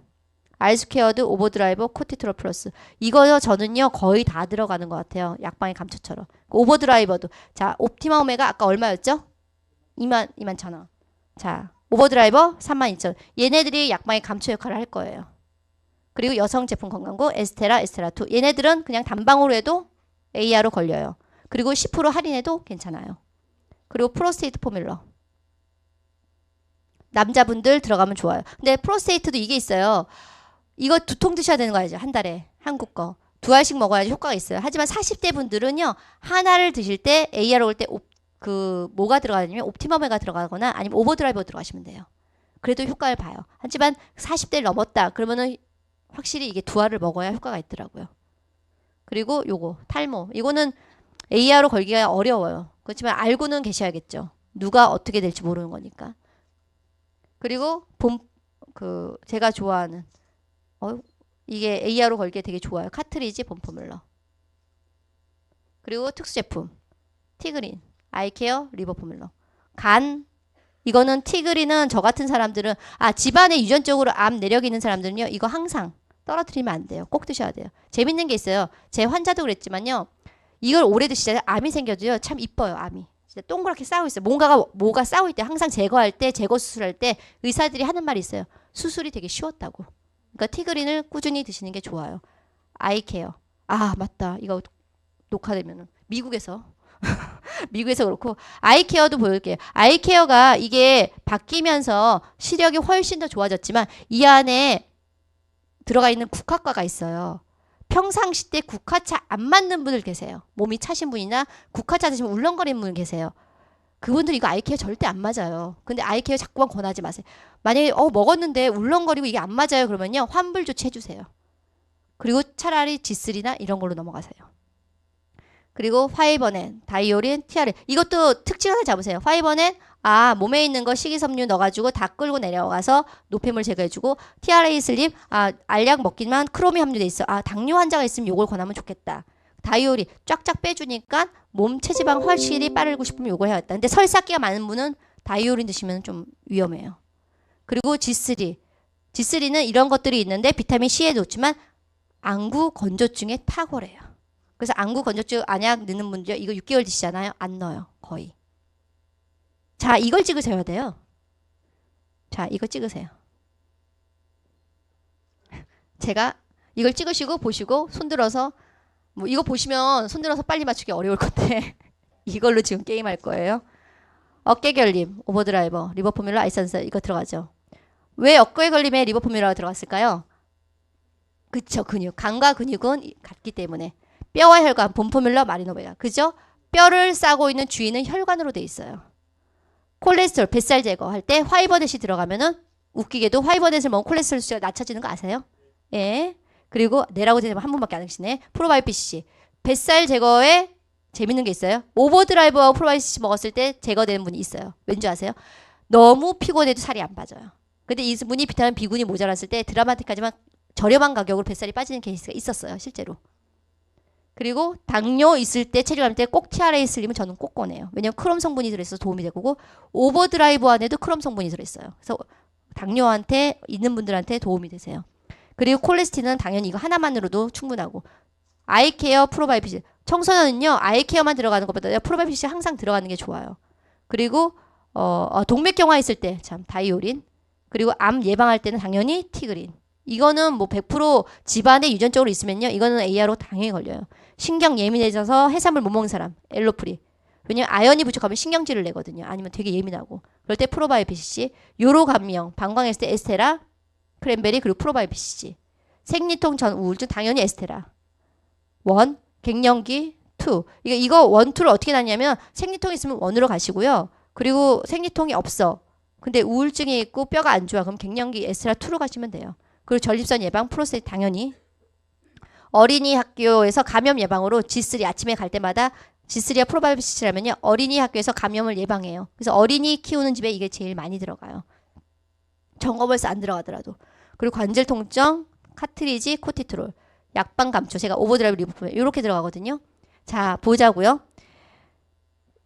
알스퀘어드, 오버드라이버, 코티트롤 플러스 이거요 저는요 거의 다 들어가는 것 같아요. 약방의 감초처럼. 오버드라이버도 자 옵티마오메가 아까 얼마였죠? 21,000원. 자 오버드라이버 32,000원. 얘네들이 약방의 감초 역할을 할 거예요. 그리고 여성 제품 건강고 에스테라, 에스테라2 얘네들은 그냥 단방으로 해도 AR로 걸려요. 그리고 10% 할인해도 괜찮아요. 그리고 프로스테이트 포뮬러 남자분들 들어가면 좋아요. 근데 프로스테이트도 이게 있어요. 이거 2통 드셔야 되는 거 알죠? 한 달에 한국 거. 2알씩 먹어야지 효과가 있어요. 하지만 40대 분들은요. 하나를 드실 때 AR로 올 때 뭐가 들어가냐면 옵티머메가 들어가거나 아니면 오버드라이버 들어가시면 돼요. 그래도 효과를 봐요. 하지만 40대를 넘었다. 그러면은 확실히 이게 2알을 먹어야 효과가 있더라고요. 그리고 요거 탈모. 이거는 AR로 걸기가 어려워요. 그렇지만 알고는 계셔야겠죠. 누가 어떻게 될지 모르는 거니까. 그리고 제가 좋아하는 이게 AR로 걸기에 되게 좋아요. 카트리지 봄포뮬러. 그리고 특수 제품 티그린, 아이케어, 리버포뮬러. 간 이거는 티그린은 저 같은 사람들은 집안에 유전적으로 암 내력이 있는 사람들은요. 이거 항상 떨어뜨리면 안 돼요. 꼭 드셔야 돼요. 재밌는 게 있어요. 제 환자도 그랬지만요. 이걸 오래 드시잖아요. 암이 생겨도요. 참 이뻐요. 암이. 진짜 동그랗게 싸우고 있어요. 뭐가 싸울 때 항상 제거할 때 제거 수술할 때 의사들이 하는 말이 있어요. 수술이 되게 쉬웠다고. 그러니까 티그린을 꾸준히 드시는 게 좋아요. 아이케어. 맞다. 이거 녹화되면은 미국에서 그렇고 아이케어도 보여줄게요. 아이케어가 이게 바뀌면서 시력이 훨씬 더 좋아졌지만 이 안에 들어가 있는 국화과가 있어요. 평상시 때 국화차 안 맞는 분들 계세요. 몸이 차신 분이나 국화차 드시면 울렁거리는 분 계세요. 그분들 이거 아이케어 절대 안 맞아요. 근데 아이케어 자꾸만 권하지 마세요. 만약에 먹었는데 울렁거리고 이게 안 맞아요. 그러면요. 환불 조치 해주세요. 그리고 차라리 G3나 이런 걸로 넘어가세요. 그리고 파이버넨, 다이오린, 티아린 이것도 특징 하나 잡으세요. 파이버넨 몸에 있는 거 식이섬유 넣어가지고 다 끌고 내려가서 노폐물 제거해주고 TRA 슬림 알약 먹기만 크롬이 함유돼 있어. 당뇨 환자가 있으면 요걸 권하면 좋겠다. 다이오린 쫙쫙 빼주니까 몸 체지방 훨씬히 빠르고 싶으면 요걸 해야겠다. 근데 설사기가 많은 분은 다이오린 드시면 좀 위험해요. 그리고 G3는 이런 것들이 있는데 비타민 C에 좋지만 안구 건조증에 탁월해요. 그래서 안구 건조증 안약 넣는 분들 이거 6개월 드시잖아요. 안 넣어요. 거의. 자, 이걸 찍으셔야 돼요. 자, 이거 찍으세요. 제가 이걸 찍으시고 보시고 손들어서 이거 보시면 손들어서 빨리 맞추기 어려울 건데 이걸로 지금 게임할 거예요. 어깨 결림, 오버드라이버, 리버 포뮬러, 아이선스 이거 들어가죠. 왜 어깨 결림에 리버 포뮬러가 들어갔을까요? 그쵸, 근육. 간과 근육은 같기 때문에. 뼈와 혈관, 본 포뮬러, 마리노베가. 그죠? 뼈를 싸고 있는 주위는 혈관으로 돼 있어요. 콜레스테롤, 뱃살 제거할 때 화이버넷이 들어가면은 웃기게도 화이버넷을 먹으면 콜레스테롤 수치가 낮춰지는 거 아세요? 예. 그리고 내라고 되면 한 번밖에 안 하시네. 프로바이오피시. 뱃살 제거에 재밌는 게 있어요. 오버드라이브하고 프로바이오피시 먹었을 때 제거되는 분이 있어요. 왠지 아세요? 너무 피곤해도 살이 안 빠져요. 근데 이분이 비타민 B군이 모자랐을 때 드라마틱하지만 저렴한 가격으로 뱃살이 빠지는 케이스가 있었어요. 실제로. 그리고 당뇨 있을 때 체중할 때 꼭 TRA 슬림은 저는 꼭 꺼내요. 왜냐면 크롬 성분이 들어있어서 도움이 되고 오버드라이브 안에도 크롬 성분이 들어있어요. 그래서 당뇨한테 있는 분들한테 도움이 되세요. 그리고 콜레스틴은 당연히 이거 하나만으로도 충분하고 아이케어 프로바이오피시 청소년은요 아이케어만 들어가는 것보다 프로바이오피시 항상 들어가는 게 좋아요. 그리고 동맥경화 있을 때 참 다이오린 그리고 암 예방할 때는 당연히 티그린 이거는 뭐 100% 집안에 유전적으로 있으면요 이거는 AR로 당연히 걸려요. 신경 예민해져서 해산물 못 먹는 사람 엘로프리 왜냐면 아연이 부족하면 신경질을 내거든요. 아니면 되게 예민하고 그럴 때 프로바이오피시 요로 감명 방광했을 때 에스테라 크랜베리 그리고 프로바이오피시 생리통 전 우울증 당연히 에스테라 1 갱년기 2 이거 1, 2를 어떻게 나뉘냐면 생리통이 있으면 1으로 가시고요. 그리고 생리통이 없어 근데 우울증이 있고 뼈가 안 좋아 그럼 갱년기 에스테라 2로 가시면 돼요. 그리고 전립선 예방 프로스테이트 당연히 어린이 학교에서 감염 예방으로 G3 아침에 갈 때마다 G3와 프로바이오피시라면요 어린이 학교에서 감염을 예방해요. 그래서 어린이 키우는 집에 이게 제일 많이 들어가요. 점검을서 안 들어가더라도. 그리고 관절 통증 카트리지 코티트롤 약방 감초 제가 오버드라이브 리버풀 이렇게 들어가거든요. 자 보자고요.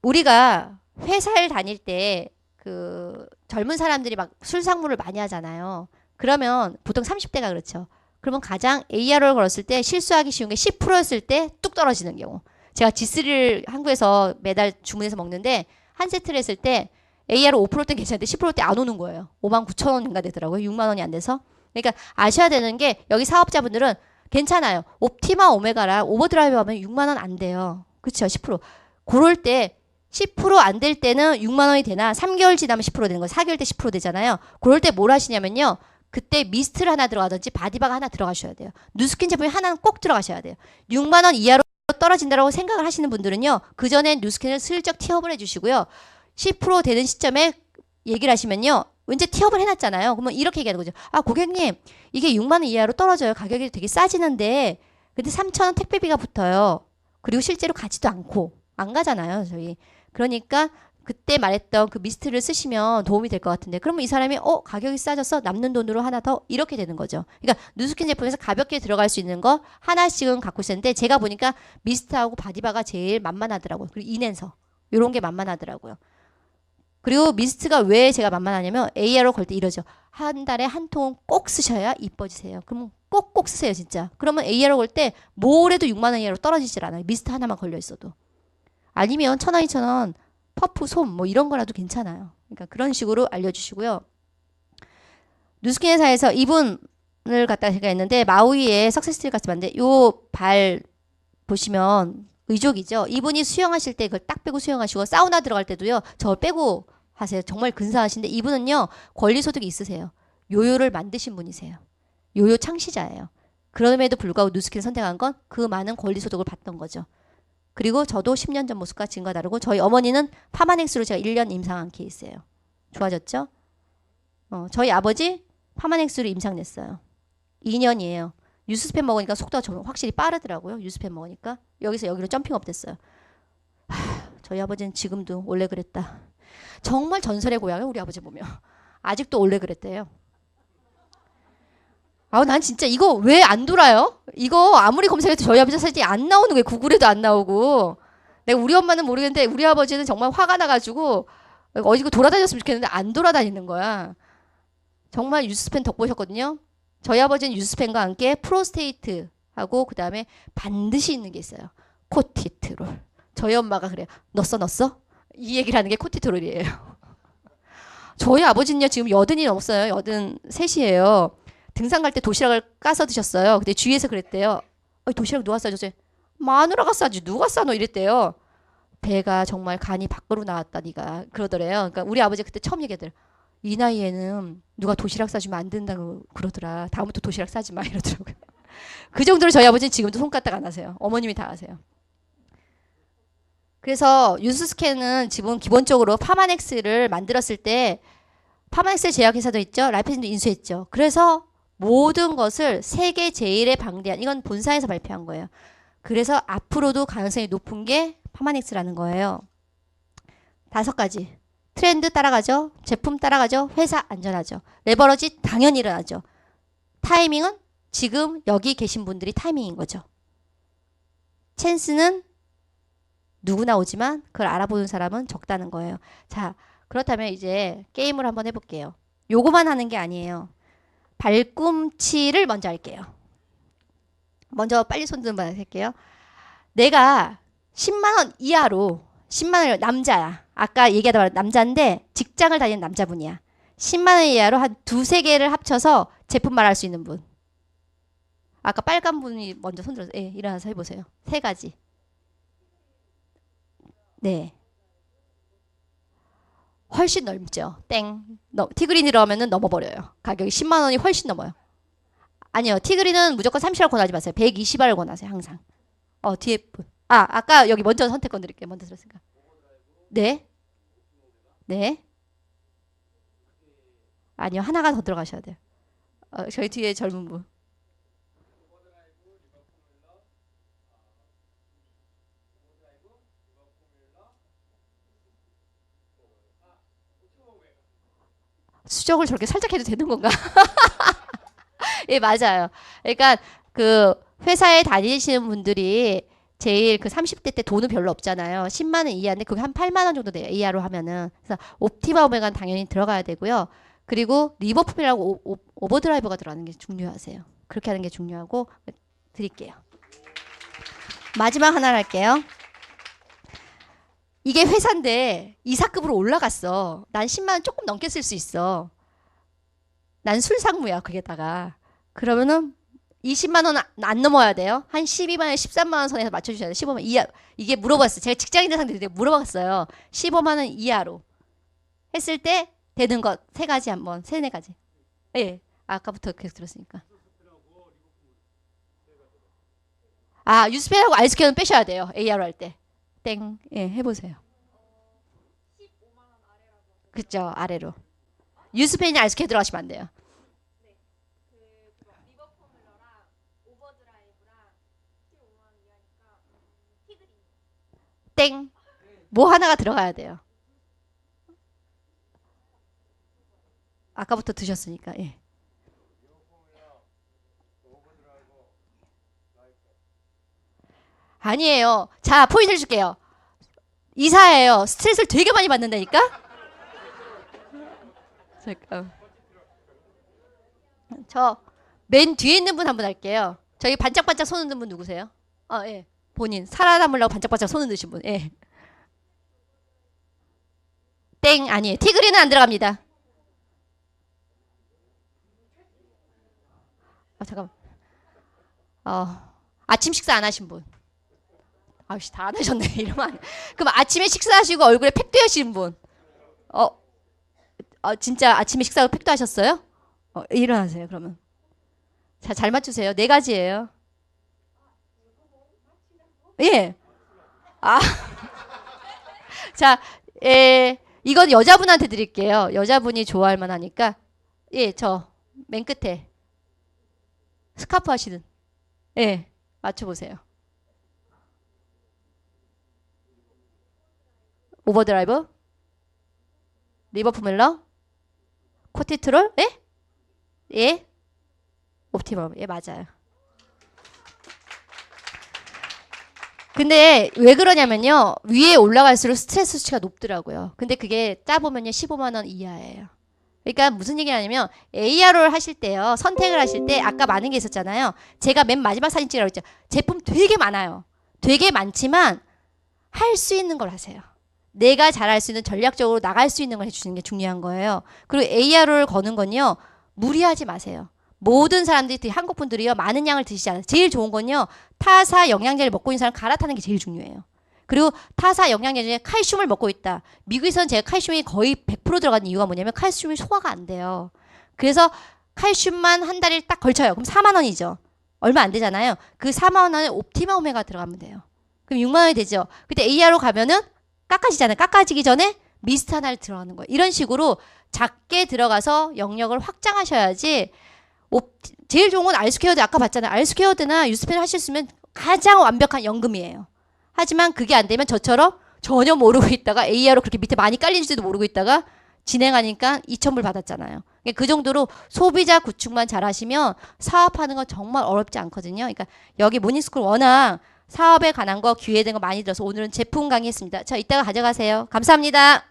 우리가 회사를 다닐 때 그 젊은 사람들이 막 술상무를 많이 하잖아요. 그러면 보통 30대가 그렇죠. 그러면 가장 AR을 걸었을 때 실수하기 쉬운 게 10%였을 때 뚝 떨어지는 경우. 제가 G3를 한국에서 매달 주문해서 먹는데 한 세트를 했을 때 AR 5%때 괜찮은데 10%때 안 오는 거예요. 59,000원인가 되더라고요. 6만 원이 안 돼서. 그러니까 아셔야 되는 게 여기 사업자분들은 괜찮아요. 옵티마 오메가랑 오버드라이브 하면 6만 원 안 돼요. 그렇죠. 10%. 그럴 때 10% 안 될 때는 6만 원이 되나 3개월 지나면 10% 되는 거예요. 4개월 때 10% 되잖아요. 그럴 때 뭘 하시냐면요. 그때 미스트를 하나 들어가든지 바디바가 하나 들어가셔야 돼요. 누스킨 제품이 하나는 꼭 들어가셔야 돼요. 6만 원 이하로 떨어진다고 생각을 하시는 분들은요. 그전에 누스킨을 슬쩍 티업을 해주시고요. 10% 되는 시점에 얘기를 하시면요. 왠지 티업을 해놨잖아요. 그러면 이렇게 얘기하는 거죠. 고객님 이게 6만 원 이하로 떨어져요. 가격이 되게 싸지는데 근데 3,000원 택배비가 붙어요. 그리고 실제로 가지도 않고 안 가잖아요. 저희. 그러니까 그때 말했던 그 미스트를 쓰시면 도움이 될 것 같은데 그러면 이 사람이 가격이 싸져서 남는 돈으로 하나 더 이렇게 되는 거죠. 그러니까 누스킨 제품에서 가볍게 들어갈 수 있는 거 하나씩은 갖고 있었는데 제가 보니까 미스트하고 바디바가 제일 만만하더라고요. 그리고 이낸서 이런 게 만만하더라고요. 그리고 미스트가 왜 제가 만만하냐면 AR로 걸 때 이러죠. 한 달에 한 통 꼭 쓰셔야 이뻐지세요. 그러면 꼭꼭 쓰세요 진짜. 그러면 AR로 걸 때 뭐래도 6만 원 이하로 떨어지질 않아요. 미스트 하나만 걸려 있어도. 아니면 1,000원, 2,000원 퍼프, 솜 뭐 이런 거라도 괜찮아요. 그러니까 그런 식으로 알려주시고요. 누스킨 회사에서 이분을 갖다 제가 했는데 마우이의 석세스틸 같이 봤는데 요 발 보시면 의족이죠. 이분이 수영하실 때 그걸 딱 빼고 수영하시고 사우나 들어갈 때도요. 저걸 빼고 하세요. 정말 근사하신데 이분은요. 권리소득이 있으세요. 요요를 만드신 분이세요. 요요 창시자예요. 그럼에도 불구하고 뉴스킨을 선택한 건 그 많은 권리 소득을 받던 거죠. 그리고 저도 10년 전 모습과 지금과 다르고 저희 어머니는 파마넥스로 제가 1년 임상한 케이스예요. 좋아졌죠? 저희 아버지 파마넥스로 임상냈어요. 2년이에요. 유스펜 먹으니까 속도가 좀 확실히 빠르더라고요. 유스펜 먹으니까. 여기서 여기로 점핑업 됐어요. 저희 아버지는 지금도 원래 그랬다. 정말 전설의 고향을 우리 아버지 보면 아직도 원래 그랬대요. 난 진짜 이거 왜 안 돌아요? 이거 아무리 검색해도 저희 아버지 사진이 안 나오는 거예요. 구글에도 안 나오고. 내가 우리 엄마는 모르겠는데 우리 아버지는 정말 화가 나가지고 어디고 돌아다녔으면 좋겠는데 안 돌아다니는 거야. 정말 유스펜 덕보셨거든요. 저희 아버지는 유스펜과 함께 프로스테이트하고 그 다음에 반드시 있는 게 있어요. 코티트롤. 저희 엄마가 그래요. 넣었어? 이 얘기를 하는 게 코티트롤이에요. 저희 아버지는요 지금 80이 넘었어요. 83이에요. 등산 갈 때 도시락을 까서 드셨어요. 근데 주위에서 그랬대요. 도시락 누가 싸줬어요? 마누라가 싸지 누가 싸노 이랬대요. 배가 정말 간이 밖으로 나왔다 니가 그러더래요. 그러니까 우리 아버지 그때 처음 얘기하더래요. 이 나이에는 누가 도시락 싸주면 안 된다고 그러더라. 다음부터 도시락 싸지 마 이러더라고요. 그 정도로 저희 아버지는 지금도 손가락 안 하세요. 어머님이 다 하세요. 그래서 유스스캔은 지금 기본적으로 파마넥스를 만들었을 때 파마넥스 제약회사도 있죠. 라이페진도 인수했죠. 그래서 모든 것을 세계 제일의 방대한 이건 본사에서 발표한 거예요. 그래서 앞으로도 가능성이 높은 게 파마넥스라는 거예요. 5가지. 트렌드 따라가죠. 제품 따라가죠. 회사 안전하죠. 레버러지 당연히 일어나죠. 타이밍은 지금 여기 계신 분들이 타이밍인 거죠. 찬스는 누구나 오지만 그걸 알아보는 사람은 적다는 거예요. 자, 그렇다면 이제 게임을 한번 해볼게요. 요거만 하는 게 아니에요. 발꿈치를 먼저 할게요. 먼저 빨리 손 드는 분 할게요. 내가 10만원 이하로 10만원 남자야. 아까 얘기하다 말한 남자인데 직장을 다니는 남자분이야. 10만원 이하로 한 2-3개를 합쳐서 제품 말할 수 있는 분. 아까 빨간 분이 먼저 손 들어서 일어나서 해보세요. 3가지. 네. 훨씬 넓죠. 땡. 티그린이 들어가면 넘어버려요. 가격이 10만 원이 훨씬 넘어요. 아니요. 티그린은 무조건 30알 권하지 마세요. 120알 권하세요. 항상. 뒤에 분. 아까 여기 먼저 선택권 드릴게요. 먼저 들었으니까. 네. 네. 아니요. 하나가 더 들어가셔야 돼요. 저희 뒤에 젊은 분. 수정을 저렇게 살짝 해도 되는 건가? 예, 맞아요. 그러니까 그 회사에 다니시는 분들이 제일 그 30대 때 돈은 별로 없잖아요. 10만 원 이하인데 그게 한 8만 원 정도 돼요. 이하로 하면은. 그래서 옵티마 오메가는 당연히 들어가야 되고요. 그리고 리버풀이라고 오버드라이버가 들어가는 게 중요하세요. 그렇게 하는 게 중요하고 드릴게요. 마지막 하나 할게요. 이게 회사인데 이사급으로 올라갔어. 난 10만 원 조금 넘게 쓸 수 있어. 난 술상무야 그게다가. 그러면은 20만 원 안 넘어야 돼요. 한 12만 원, 13만 원 선에서 맞춰주셔야 돼요. 15만 이하. 이게 물어봤어요. 제가 직장인들 상대로 물어봤어요. 15만 원 이하로 했을 때 되는 것 3가지 한번 3-4가지. 예. 아까부터 계속 들었으니까. 유스펜하고 아이스케어는 빼셔야 돼요. AR 할 때. 땡. 예, 해보세요. 그쵸, 아래로. 유스펜이 아이스케어 들어가시면 안 돼요. 땡. 뭐 하나가 들어가야 돼요. 아까부터 드셨으니까. 예. 아니에요. 자, 포인트를 줄게요. 이사예요. 스트레스를 되게 많이 받는다니까? 잠깐. 저 맨 뒤에 있는 분 한번 할게요. 저기 반짝반짝 손 흔든 분 누구세요? 예. 본인. 살아남으려고 반짝반짝 손 흔드신 분. 예. 땡. 아니에요. 티그리는 안 들어갑니다. 잠깐만. 아침 식사 안 하신 분. 아우씨, 다 안 하셨네. 이러면 안. 그럼 아침에 식사하시고 얼굴에 팩도 하신 분. 진짜 아침에 식사하고 팩도 하셨어요? 일어나세요, 그러면. 자, 잘 맞추세요. 네 가지예요. 예. 아, 자, 이건 여자분한테 드릴게요. 여자분이 좋아할 만하니까. 예, 저 맨 끝에 스카프 하시는. 예, 맞춰보세요. 오버드라이브, 리버풀 밀러, 코티트롤, 예? 예, 옵티멈, 예, 맞아요. 근데 왜 그러냐면요. 위에 올라갈수록 스트레스 수치가 높더라고요. 근데 그게 짜보면요. 15만 원 이하예요. 그러니까 무슨 얘기냐면 AR을 하실 때요. 선택을 하실 때 아까 많은 게 있었잖아요. 제가 맨 마지막 사진 찍으라고 했죠. 제품 되게 많아요. 되게 많지만 할 수 있는 걸 하세요. 내가 잘할 수 있는 전략적으로 나갈 수 있는 걸 해주시는 게 중요한 거예요. 그리고 AR을 거는 건요. 무리하지 마세요. 모든 사람들이 한국 분들이요. 많은 양을 드시지 않아요. 제일 좋은 건요. 타사 영양제를 먹고 있는 사람 갈아타는 게 제일 중요해요. 그리고 타사 영양제 중에 칼슘을 먹고 있다. 미국에서는 제가 칼슘이 거의 100% 들어가는 이유가 뭐냐면 칼슘이 소화가 안 돼요. 그래서 칼슘만 한 달에 딱 걸쳐요. 그럼 4만 원이죠. 얼마 안 되잖아요. 그 4만 원에 옵티마 오메가 들어가면 돼요. 그럼 6만 원이 되죠. 그때 AR로 가면은 깎아지잖아요. 깎아지기 전에 미스트 하나를 들어가는 거예요. 이런 식으로 작게 들어가서 영역을 확장하셔야지. 제일 좋은 건 알스퀘어드 아까 봤잖아요. 알스퀘어드나 유스펜을 하셨으면 가장 완벽한 연금이에요. 하지만 그게 안 되면 저처럼 전혀 모르고 있다가 AR로 그렇게 밑에 많이 깔린지도 모르고 있다가 진행하니까 2,000불 받았잖아요. 그 정도로 소비자 구축만 잘하시면 사업하는 건 정말 어렵지 않거든요. 그러니까 여기 모닝스쿨 워낙 사업에 관한 거 기회된 거 많이 들어서 오늘은 제품 강의했습니다. 자, 이따가 가져가세요. 감사합니다.